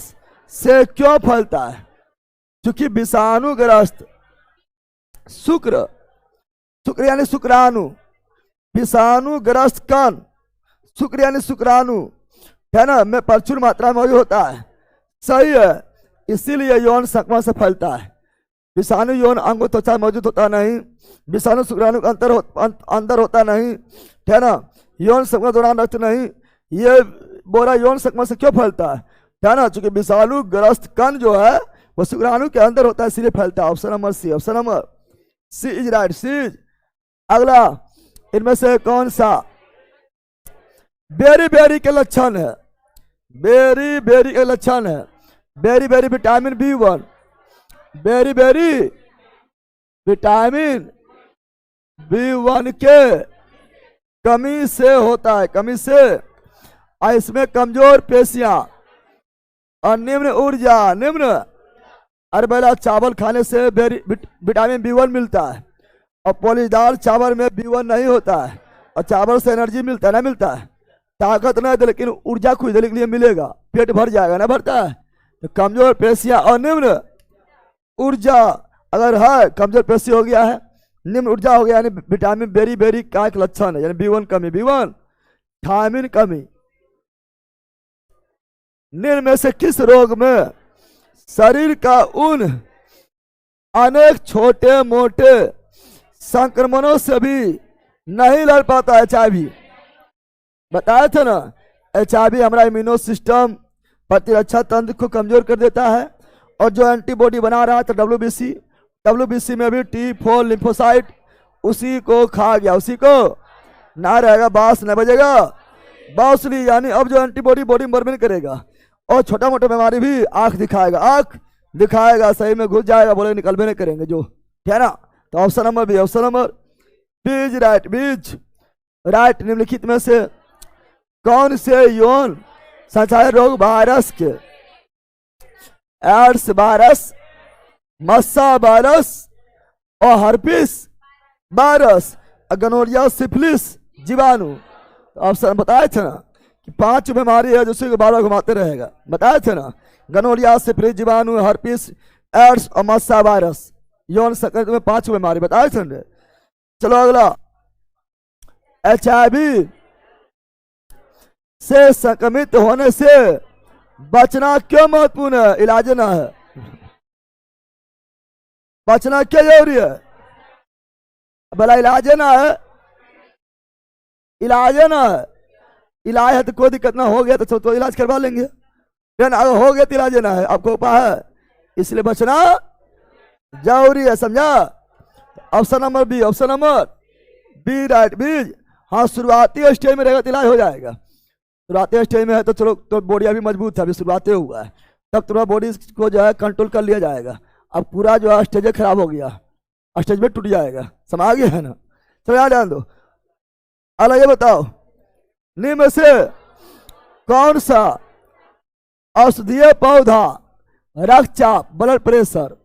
से क्यों फैलता है? क्योंकि विषाणुग्रस्त शुक्र यानी शुक्राणु, विषाणुग्रस्त कण शुक्र यानी शुक्राणु है ना, में प्रचुर मात्रा में मौजूद होता है। सही है, इसीलिए यौन संक्रमण से फैलता है। विषाणु यौन अंग त्वचा मौजूद होता नहीं, विषाणु शुक्राणु का अंदर होता नहीं, है ना, यौन संक्रमण दौरान रक्त नहीं। ये बोरा यौन संक्रमण से क्यों फैलता है ना? चूंकि विषाणुग्रस्त कण जो है वो शुक्राणु के अंदर होता है, इसलिए फैलता है। Option number C, option number C is right, C. अगला, इनमें से कौन सा बेरी के लक्षण है? बेरी के लक्षण है berry vitamin B1, berry vitamin B1 के कमी से होता है, कमी से। और इसमें कमजोर पेशियां और निम्न ऊर्जा, अरे बेला चावल खाने से विटामिन B1 मिलता है, और पॉलीदार चावल में B1 नहीं होता है, और चावल से एनर्जी मिलता है, ना मिलता है, ताकत नहीं दे लेकिन ऊर्जा खुद देने के लिए मिलेगा, पेट भर जाएगा, ना भरता है। तो कमजोर पेशियां और निम्न ऊर्जा अगर है, कमजोर पेशी हो गया है, निम्न ऊर्जा हो गया, यानी विटामिन बेरी का एक लक्षण है, यानी B1 कमी, B1 थायमिन कमी। निम्न में से किस रोग में शरीर का उन अनेक छोटे मोटे संक्रमणों से भी नहीं लड़ पाता HIV? बताया था ना, HIV हमारा इम्यूनो सिस्टम प्रतिरक्षा तंत्र को कमजोर कर देता है, और जो एंटीबॉडी बना रहा था WBC में भी T4 लिम्फोसाइट उसी को खा गया, उसी को ना रहेगा, बांस न बजेगा बांसुरी, यानी अब जो एंटीबॉडी बॉडी में बर्बाद करेगा। और छोटा मोटा बीमारी भी आंख दिखाएगा, सही में घुस जाएगा, बोले निकल भी नहीं करेंगे जो, है ना। तो option number B, option number B's right, B's right. निम्नलिखित में से कौन से यौन संचारित रोग वायरस के, एड्स वायरस, मस्सा वायरस और हर्पिस वायरस, गनोरिया, सिफिलिस जीवाणु? ऑप्शन बताए थे ना कि 5 बीमारी है जिससे बार बार घुमाते रहेगा, बताए थे ना, गनोरिया, सिफिलिस जीवाणु, हर्पिस, एड्स और मस्सा वायरस, यौन संक्रमण में 5 बीमारी बताए थे। चलो अगला, HIV से संक्रमित होने से बचना क्यों महत्वपूर्ण है? इलाज ना है, बचना क्या जरूरी है? भला इलाज ना है, इलाज है तो कोई दिक्कत ना, हो गया तो इलाज करवा लेंगे, अगर हो गया तो इलाज देना है, आपको उपाय है, इसलिए बचना जरूरी है, समझा। Option number B, option number B right, B's. हाँ, शुरुआती स्टेज में रहेगा तो इलाज हो जाएगा, शुरुआती स्टेज में है तो चलो, तो बॉडी अभी मजबूत है, अभी शुरुआती हुआ है, तब तुम्हारा बॉडी को जो है कंट्रोल कर लिया जाएगा। अब पूरा जो है स्टेज खराब हो गया, स्टेज में टूट जाएगा, समझ आ गया है ना। चलो यहाँ ध्यान दो। अगला ये बताओ, निम्न में से कौन सा औषधीय पौधा रक्तचाप ब्लड प्रेशर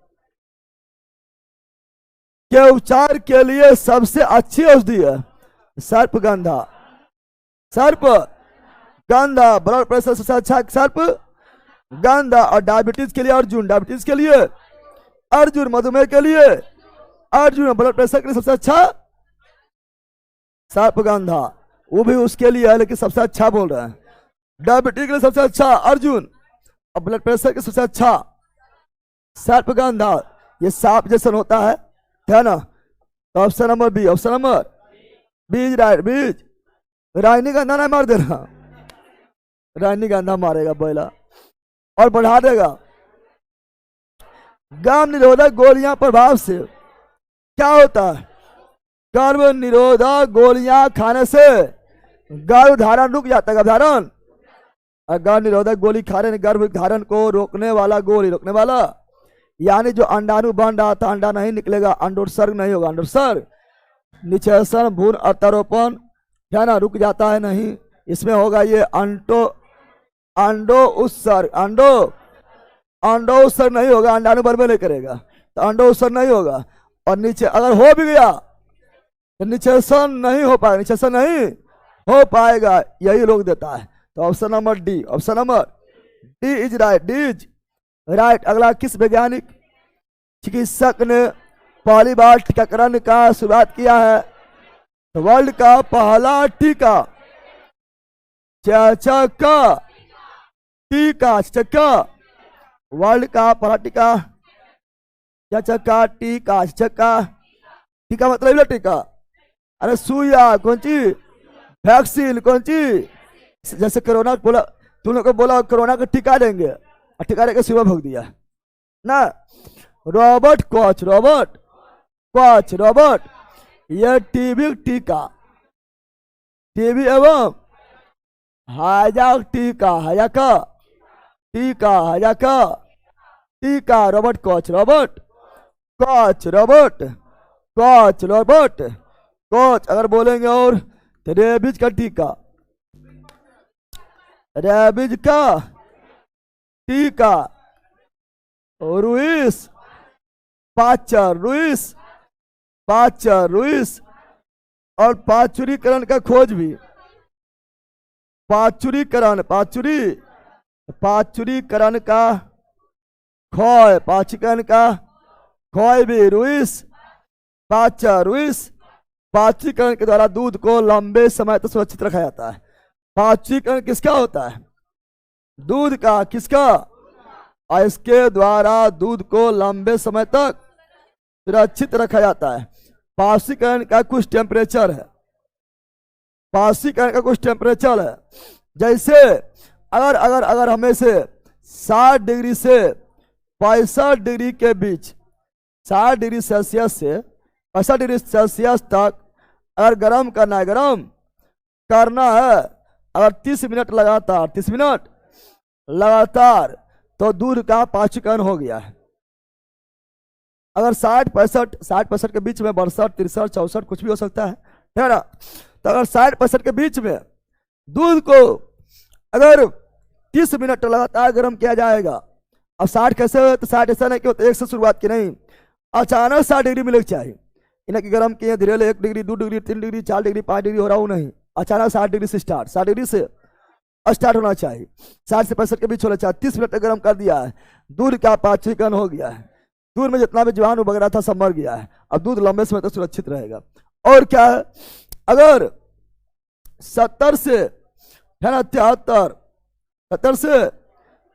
के उपचार के लिए सबसे अच्छी औषधि है? सर्पगंधा, सर्पगंधा ब्लड प्रेशर सबसे अच्छा सर्पगंधा। और डायबिटीज के लिए अर्जुन, डायबिटीज के लिए अर्जुन, मधुमेह के लिए अर्जुन, ब्लड प्रेशर के लिए सबसे अच्छा सर्पगंधा, वो भी उसके लिए है लेकिन सबसे अच्छा बोल रहे हैं। डायबिटीज के लिए सबसे अच्छा अर्जुन और ब्लड प्रेशर के सबसे अच्छा सर्पगंधा। ये सांप जैसा होता है ना। तो option number B, option number B's right, B's. Rajnigandha ना मार देना, रजनीगंधा मारेगा बोला और बढ़ा देगा। गर्भ निरोधक गोलियां प्रभाव से क्या होता है? गर्भ निरोधक गोलियां खाने से गर्भ धारण रुक जाता है, गर्भ धारण। गर्भ निरोधक गोली खा रहे, गर्भ धारण को रोकने वाला गोली, रोकने वाला यानी जो अंडाणु बन रहा था अंडा नहीं निकलेगा, अंडोत्सर्ग नहीं होगा, अंडोत्सर्ग निषेचन भ्रूण अत्यारोपण है ना, रुक जाता है नहीं, इसमें होगा ये अंडो उत्सर्ग, अंडो उत्सर्ग नहीं होगा, अंडाणु बर्मे नहीं करेगा तो अंडो उत्सर्ग नहीं होगा। और नीचे अगर हो भी गया तो निषेचन नहीं हो पाएगा, निषेचन नहीं हो पाएगा, यही रोक देता है। तो option number D, option number D is right, D is right. अगला, किस वैज्ञानिक चिकित्सक ने पहली बार टीकाकरण का शुरुआत किया है? वर्ल्ड का पहला टीका चक्का, टीका चक्का, वर्ल्ड का पहला टीका चक्का, टीका चक्का, टीका मतलब टीका, अरे सुइया कौन चीज, वैक्सीन कौन चीज, जैसे कोरोना बोला, तुम लोग को बोला कोरोना का टीका देंगे और टीका देकर सुबह भोग दिया ना। Robert Koch, Robert Koch, Robert, यह टीबी टीका, टीबी एवं हाइजाक टीका, हाइजाका टीका, हाइजाका टीका, Robert Koch, Robert Koch, Robert Koch, Robert Koch. अगर बोलेंगे और तो रेबीज का टीका, रेबीज का टीका, रुइस पाचर, रुइस पाचर, रुइस। और पाचुरीकरण का खोज भी, पाचुरीकरण, पाचुरीकरण का खोज, पाचुरीकरण का खोज भी रुइस पाचर, रुइस। पाचुरीकरण के द्वारा दूध को लंबे समय तक सुरक्षित रखा जाता है। पाचुरीकरण किसका होता है? दूध का, किसका? और इसके द्वारा दूध को लंबे समय तक सुरक्षित रखा जाता है। पाचुरीकरण का कुछ टेम्परेचर है, पाचुरीकरण का कुछ टेम्परेचर है, जैसे अगर अगर अगर हमें से 60 डिग्री से 65 डिग्री के बीच, 60 डिग्री सेल्सियस से 65 डिग्री सेल्सियस तक अगर गर्म करना है, गर्म करना है अगर 30 मिनट लगातार, 30 मिनट लगातार, तो दूध का पाचुरीकरण हो गया है। अगर 60-65 के बीच में 62, 63, 64 कुछ भी हो सकता है ना। तो अगर 60-65 के बीच में दूध को अगर 30 मिनट लगातार गर्म किया जाएगा। अब 60 कैसे हो? तो 60 ऐसा नहीं कि होता एक से शुरुआत की नहीं, अचानक 60 डिग्री मिलना चाहिए। इन्हें कि गर्म किए धीरे 1 degree, 2 degree, 3 degree, 4 degree, 5 degree हो रहा हूँ नहीं, अचानक 60 डिग्री से स्टार्ट, 60 डिग्री से स्टार्ट होना चाहिए, 60 से 65 के बीच होना चाहिए। 30 मिनट तक गर्म कर दिया है, दूध का पाचुरीकरण हो गया है, दूध में जितना भी जीवाणु वगैरह था सब मर गया है। अब दूध लंबे समय तक सुरक्षित रहेगा। और क्या है, अगर 70 से है ना 73, 70 से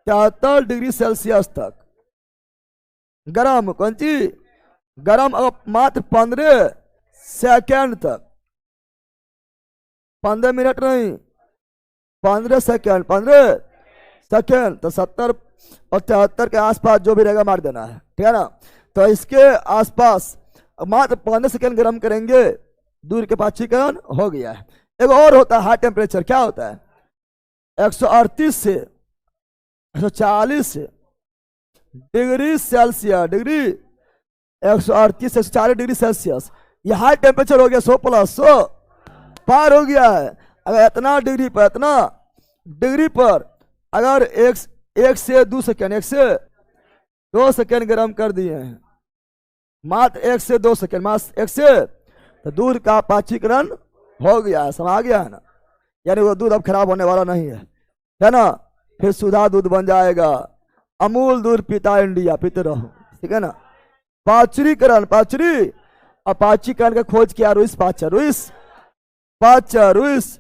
73 डिग्री सेल्सियस तक गरम, कौन चीज गरम, अगर मात्र 15 सेकेंड तक, 15 मिनट नहीं, 15 सेकेंड, 15 सेकेंड। तो 70 और 73 के आसपास जो भी रहेगा मार देना है, ठीक है ना। तो इसके आसपास मात्र 15 सेकेंड गर्म करेंगे, दूध के पाचीकरण हो गया है। एक और होता है हाई टेम्परेचर, क्या होता है? 138 से 140 डिग्री सेल्सियस, डिग्री 138 से 140 डिग्री सेल्सियस, ये हाई टेम्परेचर हो गया। 100+100 पार हो गया है। अगर इतना डिग्री पर अगर एक से 2 सेकेंड, 1 से 2 सेकेंड गर्म कर दिए हैं, मात्र 1 से 2 सेकेंड, मात्र 1 से, तो दूध का पाचीकरण हो गया है, समा गया है ना। यानी वो दूध अब खराब होने वाला नहीं है ना। फिर सुधा दूध बन जाएगा। अमूल दूध पीता इंडिया, पीते रहो, ठीक है ना। पाचरीकरण, पाचरी और पाचीकरण का खोज किया रुइस पाचर, रुइस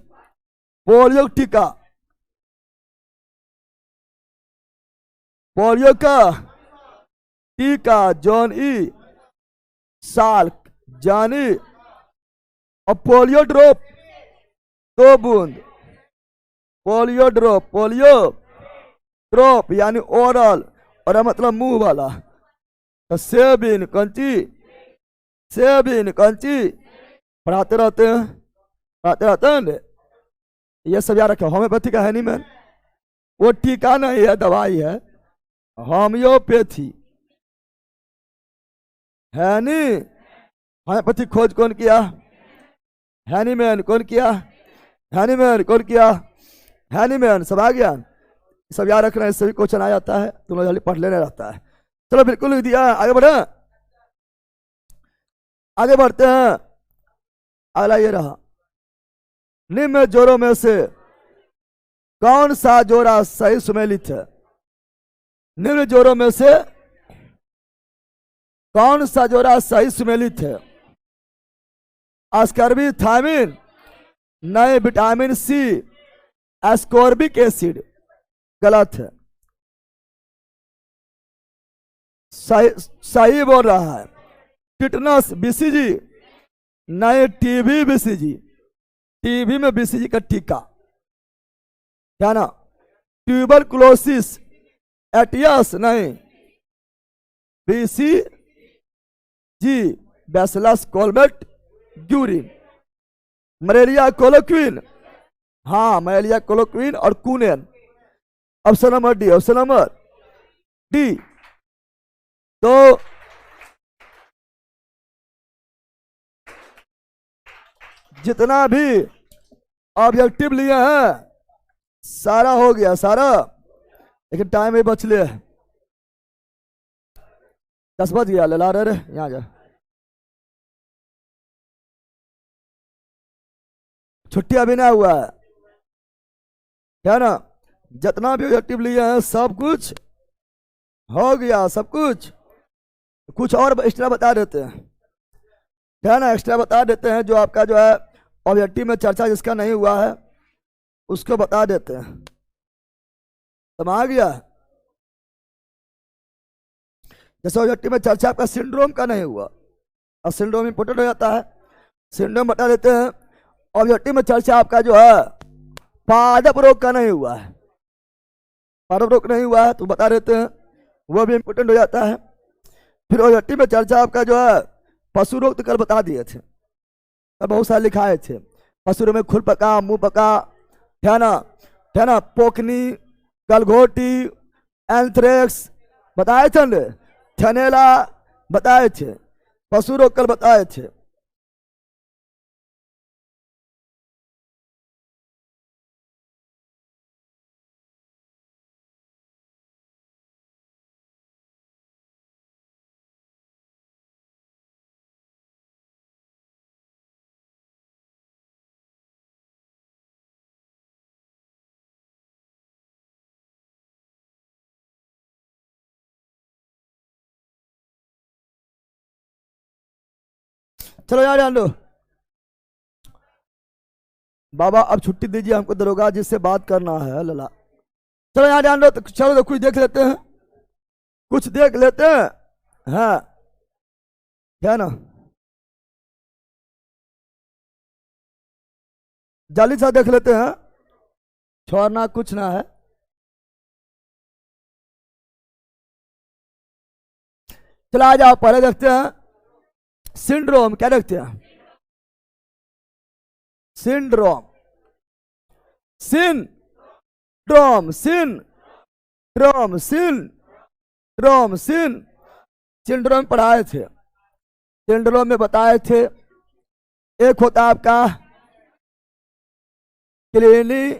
पोलियो टीका, पोलियो का टीका जॉन ई साल्क, जानी, और पोलियो ड्रॉप 2 बूंद, पोलियो ड्रॉप यानी ओरल, और मतलब मुंह वाला। तो सेबिन कंची पढ़ाते रहते हैं। ये सब याद रखो, होम्योपैथी का है नहीं मैन, वो टीका नहीं है, दवाई है, होम्योपैथी है नहीं। होम्योपैथी खोज कौन किया? हैनीमैन। कौन किया? हैनीमैन। सब आ गया, सब याद रखना है, सभी क्वेश्चन आ जाता है, तुम लोग जल्दी पढ़ लेने रहता है। चलो बिल्कुल लिख दिया, आगे बढ़ते हैं। अगला ये रहा, निम्न जोड़ों में से कौन सा जोड़ा सही सुमेलित है? निम्न जोड़ों में से कौन सा जोड़ा सही सुमेलित है? अस्कॉर्बिथामिन नहीं, विटामिन सी, एस्कॉर्बिक एसिड, गलत है। सही बोल रहा है। टिटनस बीसीजी नहीं, टीबी बीसीजी, टीबी में बीसीजी का टीका, क्या ना। ट्यूबरकुलोसिस एटियस नहीं, BCG bacillus Calmette Guerin. Malaria chloroquine, हाँ मलेरिया कोलोक्विन और कूनेन। Option number D. तो जितना भी ऑब्जेक्टिव लिए हैं सारा हो गया, सारा, लेकिन टाइम ही बच लिया। 10 बज गया, ले ला रहे यहाँ जा, छुट्टी अभी नहीं हुआ है, क्या ना। जितना भी ऑब्जेक्टिव लिए हैं सब कुछ हो गया, सब कुछ और एक्स्ट्रा बता देते हैं, क्या ना। एक्स्ट्रा बता देते हैं, जो आपका जो है ऑब्जेक्टिव में चर्चा जिसका नहीं हुआ है उसको बता देते हैं। समझ आ गया? जैसे ऑब्जेक्टिव में चर्चा आपका सिंड्रोम का नहीं हुआ, और सिंड्रोम इंपोर्टेंट हो जाता है, सिंड्रोम बता देते हैं। ऑब्जेक्टिव में चर्चा आपका जो है पादप रोग का नहीं हुआ है, पादप रोग नहीं हुआ है तो बता देते हैं, वो भी इंपोर्टेंट हो जाता है। फिर ऑब्जेक्टिव में चर्चा आपका जो है पशु रोग तो कल बता दिए थे, बहुत सारे लिखाए थे। पशु रोग में खुर पका, मुंह पका, है ना, पोकनी, गलघोटी, एंथ्रेक्स बताए थे, थनेला बताए थे, पशु रोग कल बताए थे। चलो यार जान लो, बाबा अब छुट्टी दीजिए हमको, दरोगा जिससे बात करना है लला। चलो यहाँ जान लो, तो चलो तो कुछ देख लेते हैं, कुछ देख लेते हैं, हाँ क्या ना, जल्दी से देख लेते हैं। छोड़ना कुछ ना है। चला आ जाओ, पहले देखते हैं सिंड्रोम। क्या देखते हैं? Syndrome, syndrome, syndrome, syndrome, syndrome पढ़ाए थे। सिंड्रोम में बताए थे एक होता है आपका क्लिनी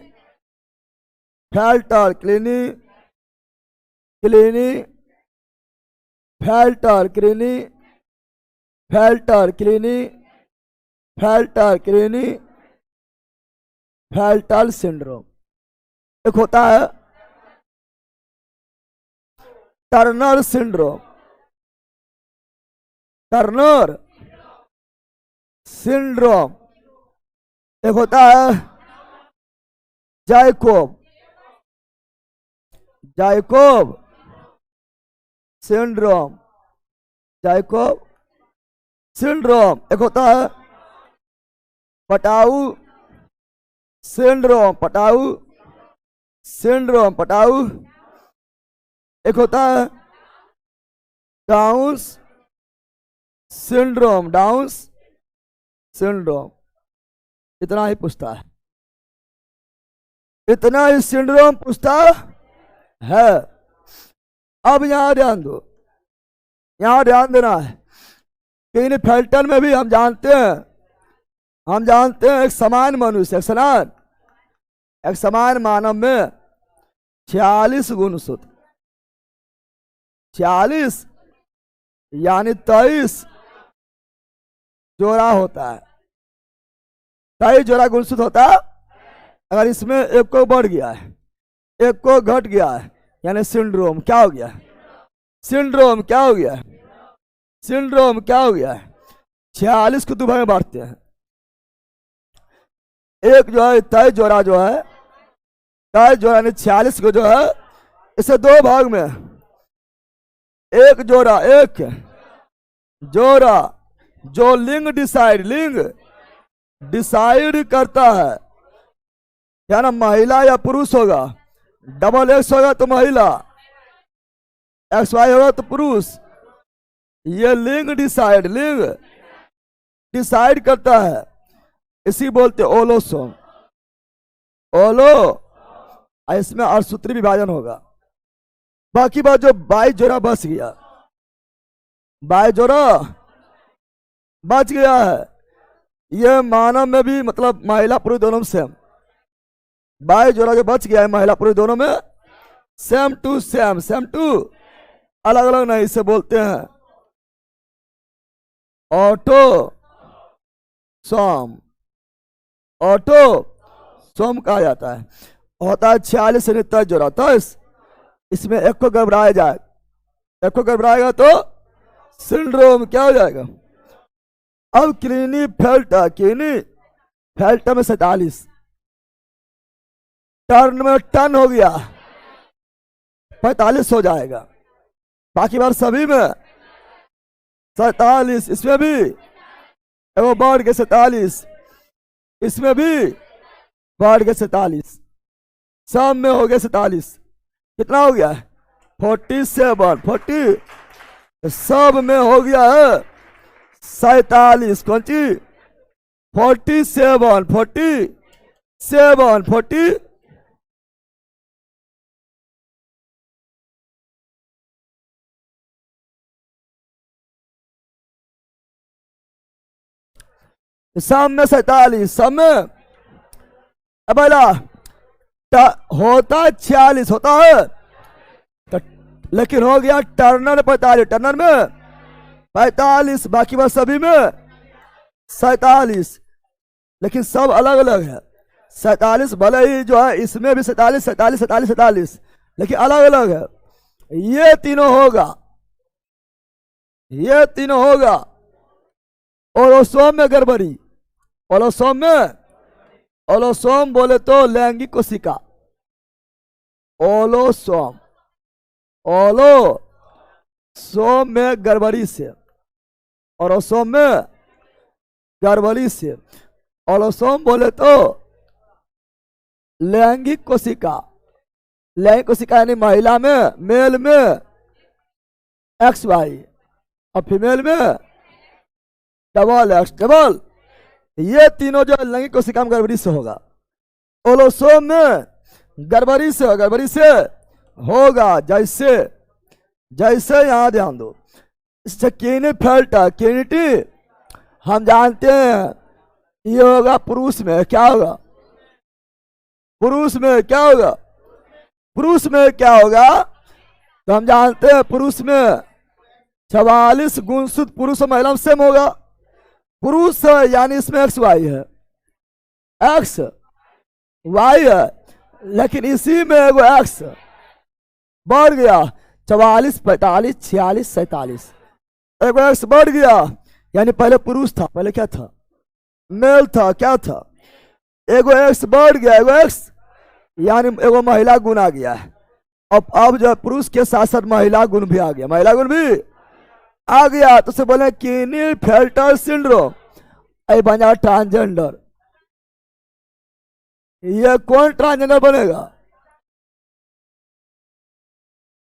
फेल्टर, क्लिनी क्लिनी फेल्टर, क्लिनी फेल्टर, क्लिनी फेल्टर, क्लिनी फेल्टर सिंड्रोम। एक होता है टर्नर सिंड्रोम, टर्नर सिंड्रोम। एक होता है जाइकोब, जाइकोब सिंड्रोम, जाइकोब सिंड्रोम। एक होता है पटाऊ सिंड्रोम, पटाऊ सिंड्रोम, पटाऊ। एक होता है डाउन्स सिंड्रोम, डाउन्स सिंड्रोम। इतना ही पूछता है, इतना ही सिंड्रोम पूछता है। अब यहां ध्यान दो, यहां ध्यान देना है कि इन फेल्टर में भी हम जानते हैं एक समान मनुष्य, एक समान मानव में 46 गुणसूत्र, 46 यानी 23 जोड़ा होता है, 23 जोड़ा गुणसूत्र होता है। अगर इसमें एक को बढ़ गया है, एक को घट गया है, यानी सिंड्रोम क्या हो गया? सिंड्रोम क्या हो गया? सिंड्रोम क्या हो गया? 46 को दो भाग में बांटते हैं। एक जो है 23 जोड़ा जो है, 23 जोड़ा यानी 46 को जो है इसे दो भाग में, एक जोड़ा, एक जोड़ा जो लिंग डिसाइड करता है, क्या ना महिला या पुरुष होगा। डबल एक्स होगा तो महिला, एक्स वाई होगा तो पुरुष। ये लिंग डिसाइड करता है, इसी बोलते ओलोसोम, ओलो। इसमें अर्थसूत्री विभाजन होगा। बाकी बात जो 22 जोड़ा बच गया, 22 जोड़ा बच गया है, ये मानव में भी मतलब महिला पुरुष दोनों में सेम। 22 जोड़ा जो बच गया है महिला पुरुष दोनों में same to same, same to, अलग अलग नहीं। इसे बोलते हैं ऑटो सोम, ऑटो सोम कहा जाता है। होता है 46 से 23 जोड़ा। तो इसमें एक को गड़बड़ाया जाए, एक को गड़बड़ाएगा तो सिंड्रोम क्या हो जाएगा? अब क्लिनी फेल्टर में 47, टर्न में टर्न हो गया 45 हो जाएगा। बाकी बार सभी में 47, इसमें भी वो बढ़ के 47, इसमें भी बढ़ के 47, सब में हो गया 47। कितना हो गया? 47, 40 सब में हो गया है 47। कौन सी? 47, 47, 40 सब में 47, सब में अबला होता 46 होता है तो, लेकिन हो गया टर्नर 45, टर्नर में 45, बाकी बात सभी में 47, लेकिन सब अलग अलग है। 47 भले ही जो है इसमें भी 47, 47, 47, 47, लेकिन अलग अलग है। ये तीनों होगा, ये तीनों होगा। ओलोसोम में गड़बड़ी, ओलोसोम में, ओलोसोम बोले तो लैंगिक कोशिका, ओलोसोम, ओलोसोम में गड़बड़ी से, ओलोसोम में गड़बड़ी से। ओलोसोम बोले तो लैंगिक कोशिका, लैंगिक कोशिका यानी महिला में, मेल में XY और फीमेल में XX डबल। ये तीनों जो लैंगिक कोशिका में गड़बड़ी से होगा। ओलोसोम में गड़बड़ी से होगा। जैसे जैसे यहां ध्यान दो, क्लिनिटी हम जानते हैं ये होगा पुरुष में। क्या होगा पुरुष में? क्या होगा पुरुष में? क्या होगा तो हम जानते हैं पुरुष में 44 गुणसूत्र पुरुष और महिला में सेम होगा। पुरुष है यानी इसमें XY है, XY है, लेकिन इसी में एगो X बढ़ गया 44 45 46 47, एगो X बढ़ गया। यानी पहले पुरुष था, पहले क्या था? मेल था। क्या था? एगो X बढ़ गया, एगो X यानी एगो महिला गुण आ गया है। अब जो पुरुष के साथ साथ महिला गुण भी आ गया, महिला गुण भी आ गया तो उसे बोले क्लिनेफेल्टर सिंड्रोम। ऐ बन जाएगा ट्रांसजेंडर। ये कौन ट्रांसजेंडर बनेगा?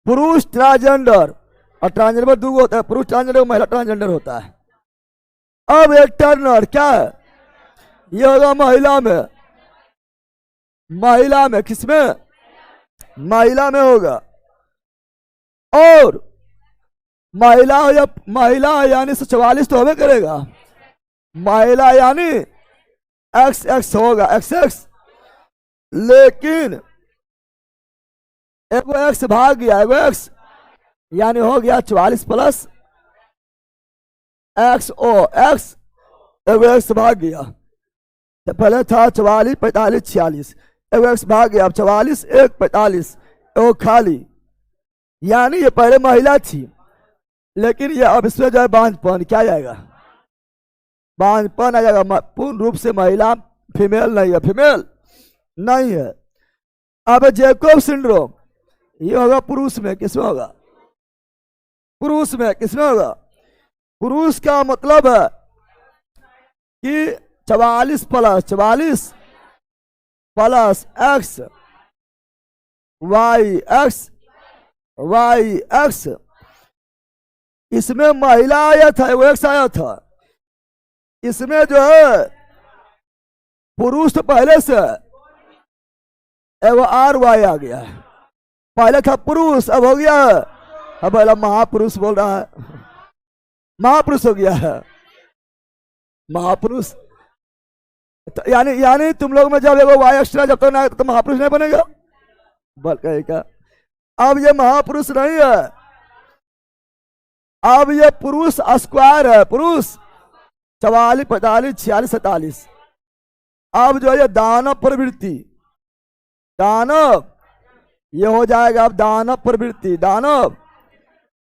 पुरुष ट्रांसजेंडर। और ट्रांसजेंडर दो होता है, पुरुष ट्रांसजेंडर, महिला ट्रांसजेंडर होता है। अब एक टर्नर क्या है? ये होगा महिला में, महिला में किसमें? महिला में होगा। और महिला यानी 144 तो हमें करेगा, महिला यानी XX होगा, XX। लेकिन एगो X भाग गया, एगो X यानी हो गया 44 प्लस XO X, एगो X भाग गया। तो पहले था 44 45 46, एगो X भाग गया, अब 44 1 45, एगो खाली। यानी ये पहले महिला थी, लेकिन ये अब इसमें जो है बांझपन क्या जाएगा? बांझपन आ जाएगा। पूर्ण रूप से महिला, फीमेल नहीं है, फीमेल नहीं है। अब जैकोब सिंड्रोम ये होगा पुरुष में, किसमें होगा? पुरुष में। किसमें होगा? पुरुष का मतलब है कि 44 प्लस X Y X। इसमें महिला आया था, वो X आया था। इसमें जो है पुरुष तो पहले से एगो RY आ गया है। पहले था पुरुष, अब हो गया, अब पहला महापुरुष बोल रहा है, महापुरुष हो गया है, महापुरुष। यानी तुम लोग में जब एगो Y एक्स्ट्रा जब तक ना तो महापुरुष नहीं बनेगा, बल्कि क्या? अब ये महापुरुष नहीं है, अब ये पुरुष स्क्वायर है। पुरुष 44 45 46 47। अब जो है दानव प्रवृत्ति, दानव ये हो जाएगा। अब दानव प्रवृत्ति,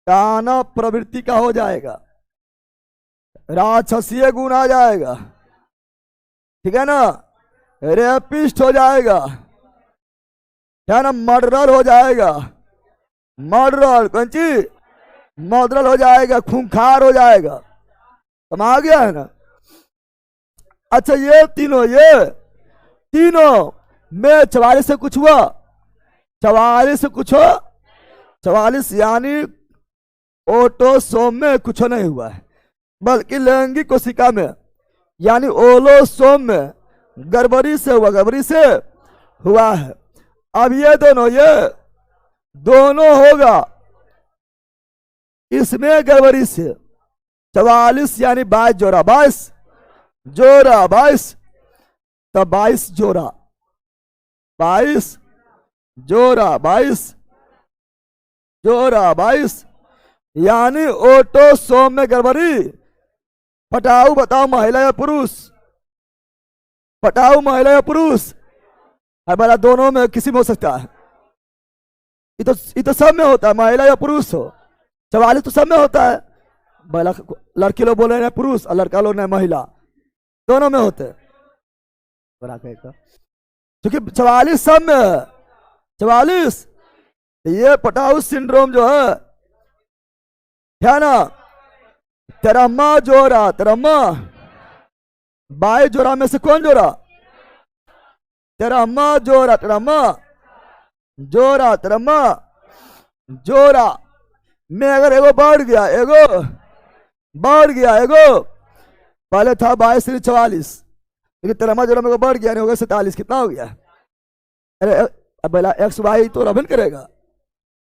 दानव प्रवृत्ति का हो जाएगा, राक्षसीय गुण आ जाएगा, ठीक है ना? रेपिस्ट हो जाएगा, है ना? मर्डरर हो जाएगा, मर्डरर कौन चीज? मर्डरर हो जाएगा, खूंखार हो जाएगा। तुम आ गया है ना? अच्छा ये तीनों में 44 से कुछ हुआ, 44 से कुछ हो, 44 यानी ओटोसोम में कुछ नहीं हुआ है, बल्कि लैंगिक कोशिका में यानी ओलोसोम में गड़बड़ी से हुआ, गड़बड़ी से हुआ है। अब ये दोनों होगा इसमें गड़बड़ी से 44 यानी 22 जोड़ा, 22 जोड़ा, 22 तब 22 जोड़ा, 22 जोड़ा, 22 जोड़ा, 22 यानी ओटोसोम में गड़बड़ी। पटाऊ बताओ, महिला या पुरुष? पटाऊ महिला या पुरुष? हमारा दोनों में किसी में हो सकता है। ये तो सब में होता है, महिला या पुरुष हो। 44 तो सब में होता है, लड़की लोग बोले ना पुरुष और लड़का लोग ना महिला, दोनों में होते हैं। क्योंकि 44 सब में है, 44। ये पटाऊ सिंड्रोम जो है ना, तेरहमा जोड़ा, तेरहमा 22 जोड़ा में से कौन जोड़ा? तेरा अम्मा जोरा, तेरा अम्मा जोरा, तेरा अम्मा जोरा। मैं अगर एगो बढ़ गया, एगो बढ़ गया, एगो पहले था 22 लेकिन तेरा अम्मा जोरा में बढ़ गया, नहीं हो गया 47, कितना हो गया? अरे अब बोला एक्स वाई तो रबन करेगा।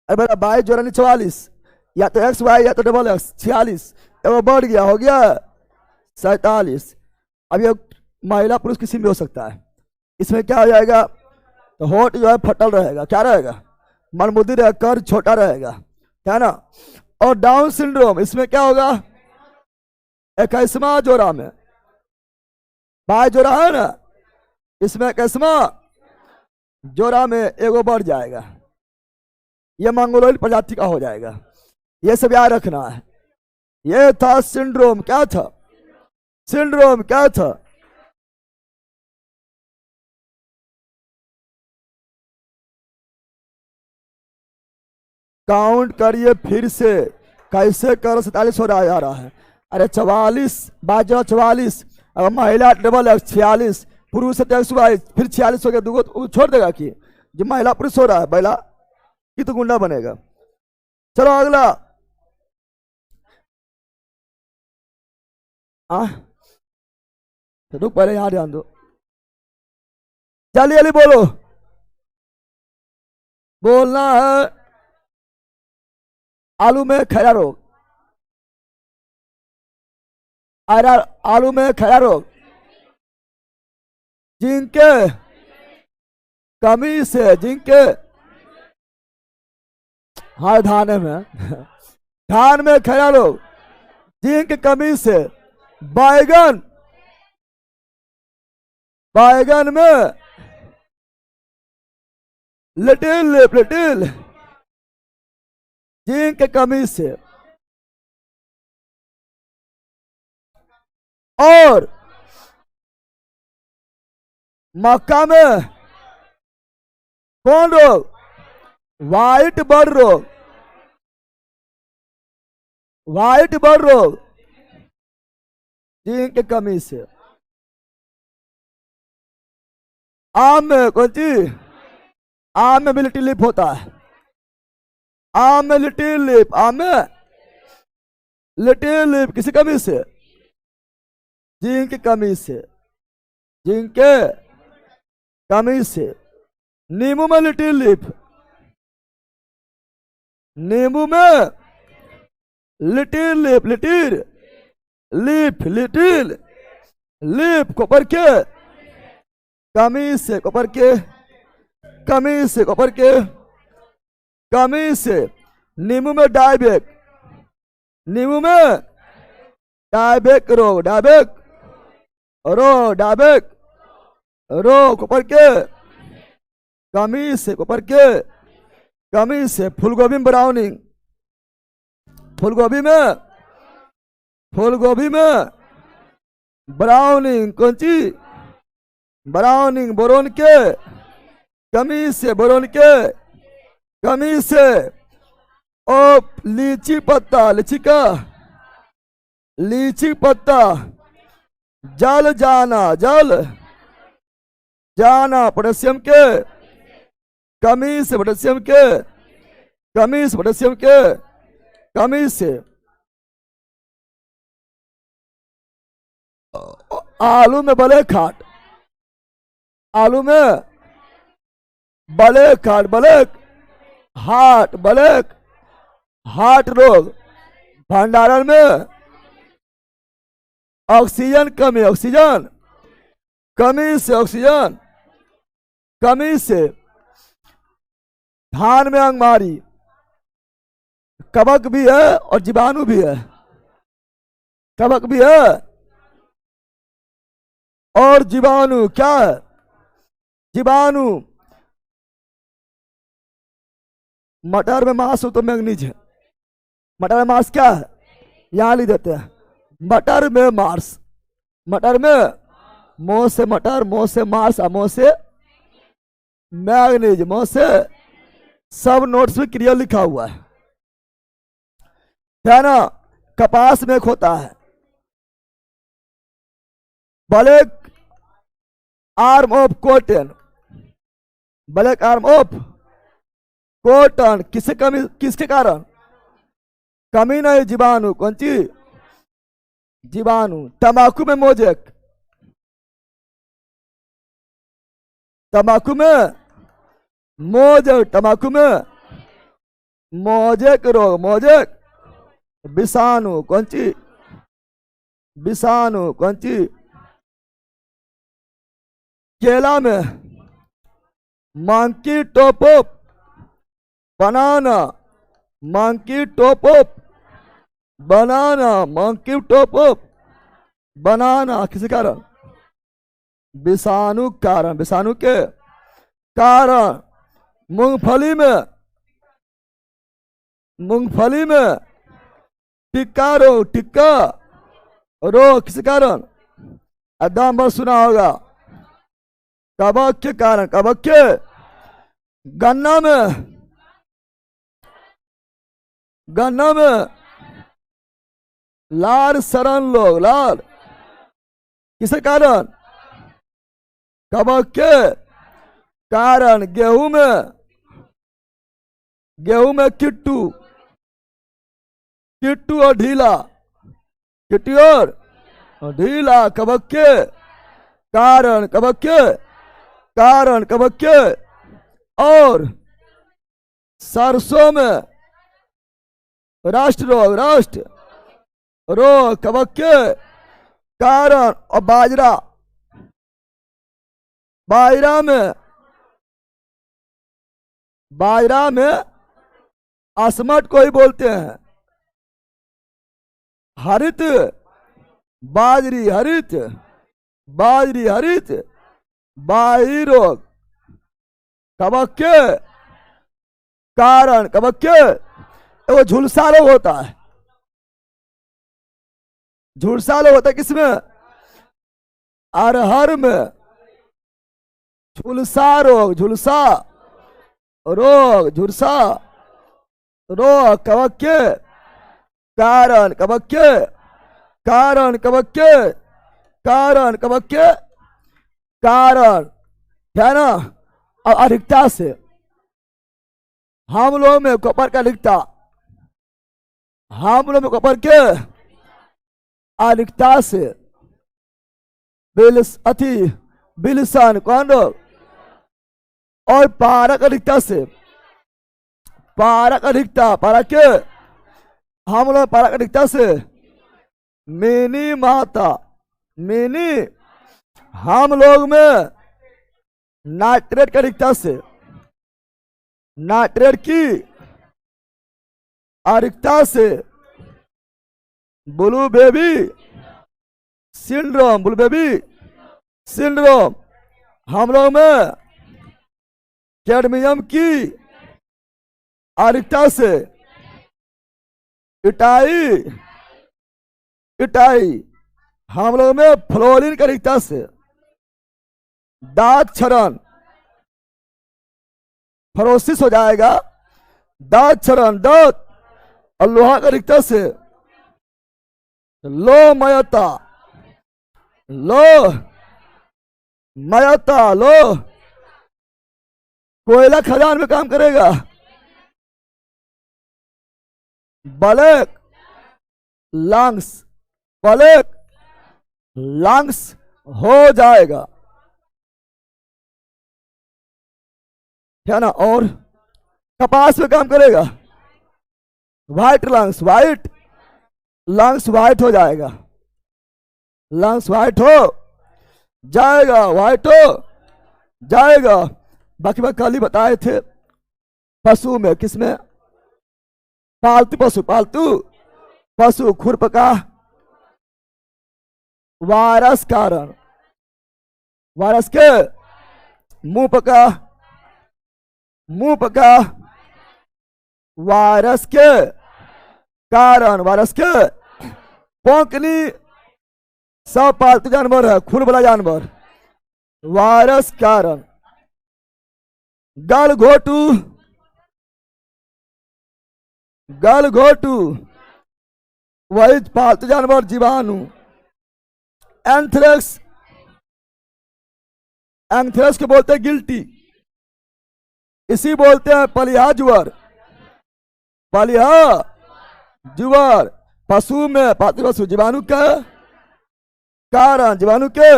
अरे बोला 22 जोरा नहीं 44, या तो एक्स वाई या तो डबल एक्स 46, एगो बढ़ गया, हो गया 47। अब ये महिला पुरुष किसी में हो सकता है। इसमें क्या हो जाएगा? तो होठ जो है फटल रहेगा, क्या रहेगा? मनमुदी रहेगा, कर छोटा रहेगा, है ना। और डाउन सिंड्रोम इसमें क्या होगा? 21वां जोरा में 22 जोरा है ना, इसमें 21वां जोरा में एगो बढ़ जाएगा, ये मंगोलोइड प्रजाति का हो जाएगा। ये सब याद रखना है। ये था सिंड्रोम। क्या था? सिंड्रोम क्या था? काउंट करिए फिर से, कैसे करो 47 हो रहा जा रहा है। अरे 44 बाजो 44, अब महिला डबल एक्स 46, पुरुष एक्स वाई फिर 46 हो गया, दूगो छोड़ देगा कि जो महिला पुरुष हो रहा है महिला की तो गुंडा बनेगा। चलो अगला। रुक पहले यहां ध्यान दो। जल्दी जल्दी बोलो, बोलना है। आलू में खैरा रोग, आलू में खैरा रोग जिनके कमी से, जिनके हाँ धान में धान में खैरा रोग जिनके कमी से बैगन, बैगन में लिटिल लिप, लिटिल जिंक के कमी से, और मक्का में कौन रोग? व्हाइट बर्ड रोग, व्हाइट बर्ड रोग जिंक के कमी से। आम में कौन चीज? आम में भी लिटिल लिप होता है, आम में लिटिल लिप, आम में लिटिल लिप किसी कमी से? जिंक की कमी से, जिंक के कमी से। नींबू में लिटिल लिप, नींबू में little leaf, little leaf, little leaf copper के कमी से, कोपर के कमी से, कोपर के कमी से। नींबू में डायबेक, नींबू में डायबेक रोग, डायबेक रो, डायबेक रो कोपर के कमी से, कोपर के कमी से। फूलगोभी में ब्राउनिंग, फूलगोभी में, फूलगोभी में ब्राउनिंग कौन सी? ब्राउनिंग बोरोन के कमी से, बोरोन के कमी से। और लीची पत्ता, लीची का, लीची पत्ता जल जाना, जल जाना पोटेशियम के कमी से, पोटेशियम के कमी से, पोटेशियम के कमी से। आलू में ब्लैक हार्ट, आलू में black heart, black heart, black heart रोग। भंडारण में ऑक्सीजन कमी, ऑक्सीजन कमी से, ऑक्सीजन कमी से। धान में अंगमारी, कवक भी है और जीवाणु भी है, कवक भी है और जीवाणु। क्या है? जीवाणु। मटर में मांस हो तो मैग्नीज है, मटर में मांस क्या है? यहां लिख देते हैं, मटर में मांस, मटर में मोह से मटर, मोह से मांस, मोह से मैग्नीज, मोह से सब नोट्स में क्लियर लिखा हुआ है ना। कपास में होता है black arm of cotton, black arm of cotton, किससे कमी, किसके कारण? कमी नहीं, जीवाणु। कौन सी? जीवाणु। तंबाकू में मोजेक, तंबाकू में मोजेक, तंबाकू में मोजेक रोग, मोजेक विषाणु। कौन सी? विषाणु। कौन सी? केला में monkey top of banana, monkey top of banana, monkey top of बनाना, किसी कारण? विषाणु कारण, विषाणु के कारण। मूंगफली में, मूंगफली में टिक्का रोग, टिक्का रोग किस कारण? एकदम बस सुना होगा, कवक के कारण, कवक के। गन्ना में, गन्ना में लाल सड़न लोग, लाल किस कारण? कवक के कारण। गेहूं में, गेहूं में किट्टू, किट्टू और ढीला, किट्टू और ढीला कवक के कारण, कवक के कारण, कवक के। और सरसों में राष्ट्र रोग, राष्ट्र रोग कवक के कारण। और बाजरा, बाजरा में, बाजरा में असमट को ही बोलते हैं। हरित बाजरी, हरित बाजरी, हरित बाजरी रोग कवक के कारण, कवक के। वो झुलसा रोग होता है, झुलसा रोग होता है किसमें? अरहर में झुलसा रोग, झुलसा रोग, झुलसा रोग कवक के कारण, कवक के कारण, कवक के कारण, कवक के कारण, है ना। और अधिकता से हम लोग में कॉपर का अधिकता, हम लोग में कॉपर के अधिकता से बिलसन कौन रोग? और पारक अधिकता से, पारक अधिकता, पारक के हम लोग पारक अधिकता से मिनी माता, मिनी हम लोग में नाइट्रेट की अधिकता से, नाइट्रेट की अधिकता से blue baby syndrome, blue baby syndrome हम लोग में कैडमियम की अधिकता से, इटाई, इटाई हम लोग में फ्लोरीन की अधिकता से, दांत क्षरण फरोसिस हो जाएगा, दांत क्षरण, दांत और लोहा की अधिकता से लो मयता, लो मयता, लो कोयला खदान में काम करेगा, ब्लैक लंग्स, ब्लैक लंग्स हो जाएगा, है ना। और कपास में काम करेगा, white lungs, white lungs white हो जाएगा, लंग्स व्हाइट हो जाएगा, व्हाइट हो जाएगा। बाकी मैं कल ही बताए थे पशु में, किसमें? पालतू पशु, पालतू पशु खुरपका वायरस कारण, वायरस के मुंह पका, मुंह पका वायरस के कारण, वायरस के पोंकनी सब पालतू जानवर है, खून वाला जानवर, वायरस कारण। गलघोटू, गलघोटू वही पालतू जानवर, जीवाणु। एंथ्रेक्स, एंथ्रेक्स को बोलते हैं गिल्टी, इसी बोलते हैं पलिहा जुवर। पलिहा जुवर पशु में पात्र पशु जीवाणु के कारण, जीवाणु के।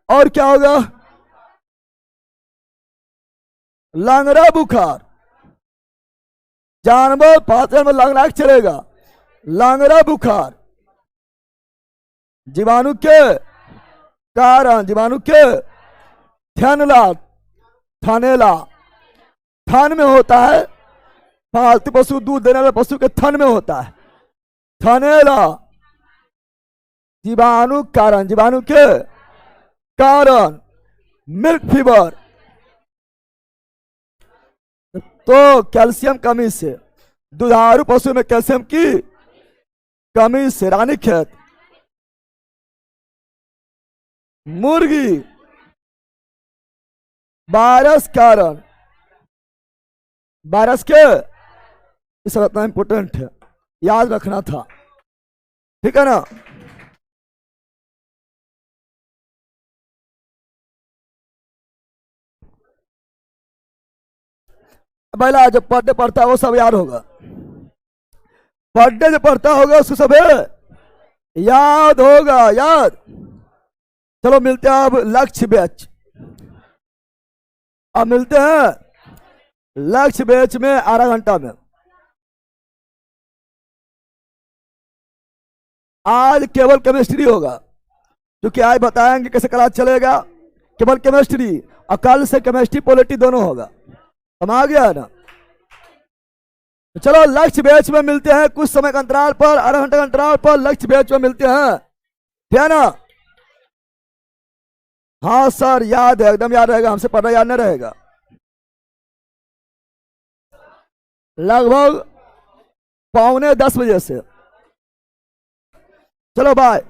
और क्या होगा? लांगरा बुखार, जानवर पात्र में लांगरा चलेगा। लांगरा बुखार जीवाणु के कारण, जीवाणु के। थैनला, थानेला थन में होता है, पालतू पशु दूध देने वाले पशु के थन में होता है। थनेला जीवाणु कारण, जीवाणु के कारण। मिल्क फीवर तो कैल्शियम कमी से, दुधारू पशु में कैल्शियम की कमी से। रानीखेत मुर्गी वायरस कारण, वायरस के। इस इतना इंपोर्टेंट है, याद रखना था, ठीक है ना। पहला जब पढ़ते पढ़ता है वो सब याद होगा, पढ़ने जो पढ़ता होगा उसको सब याद होगा, याद। चलो मिलते हैं अब लक्ष्य बैच। अब मिलते हैं लक्ष्य बैच में आधा घंटा में। आज केवल केमिस्ट्री होगा, क्योंकि आज बताएंगे कैसे क्लास चलेगा। केवल केमिस्ट्री, और कल से केमिस्ट्री पॉलिटी दोनों होगा। हम आ गया ना। चलो लक्ष्य बैच में मिलते हैं कुछ समय का अंतराल पर, आधा घंटे का अंतराल पर लक्ष्य बैच में मिलते हैं, ठीक है ना। हाँ सर याद है, एकदम याद रहेगा, हमसे पढ़ना याद नहीं रहेगा। लगभग 9:45 बजे से। चलो बाय।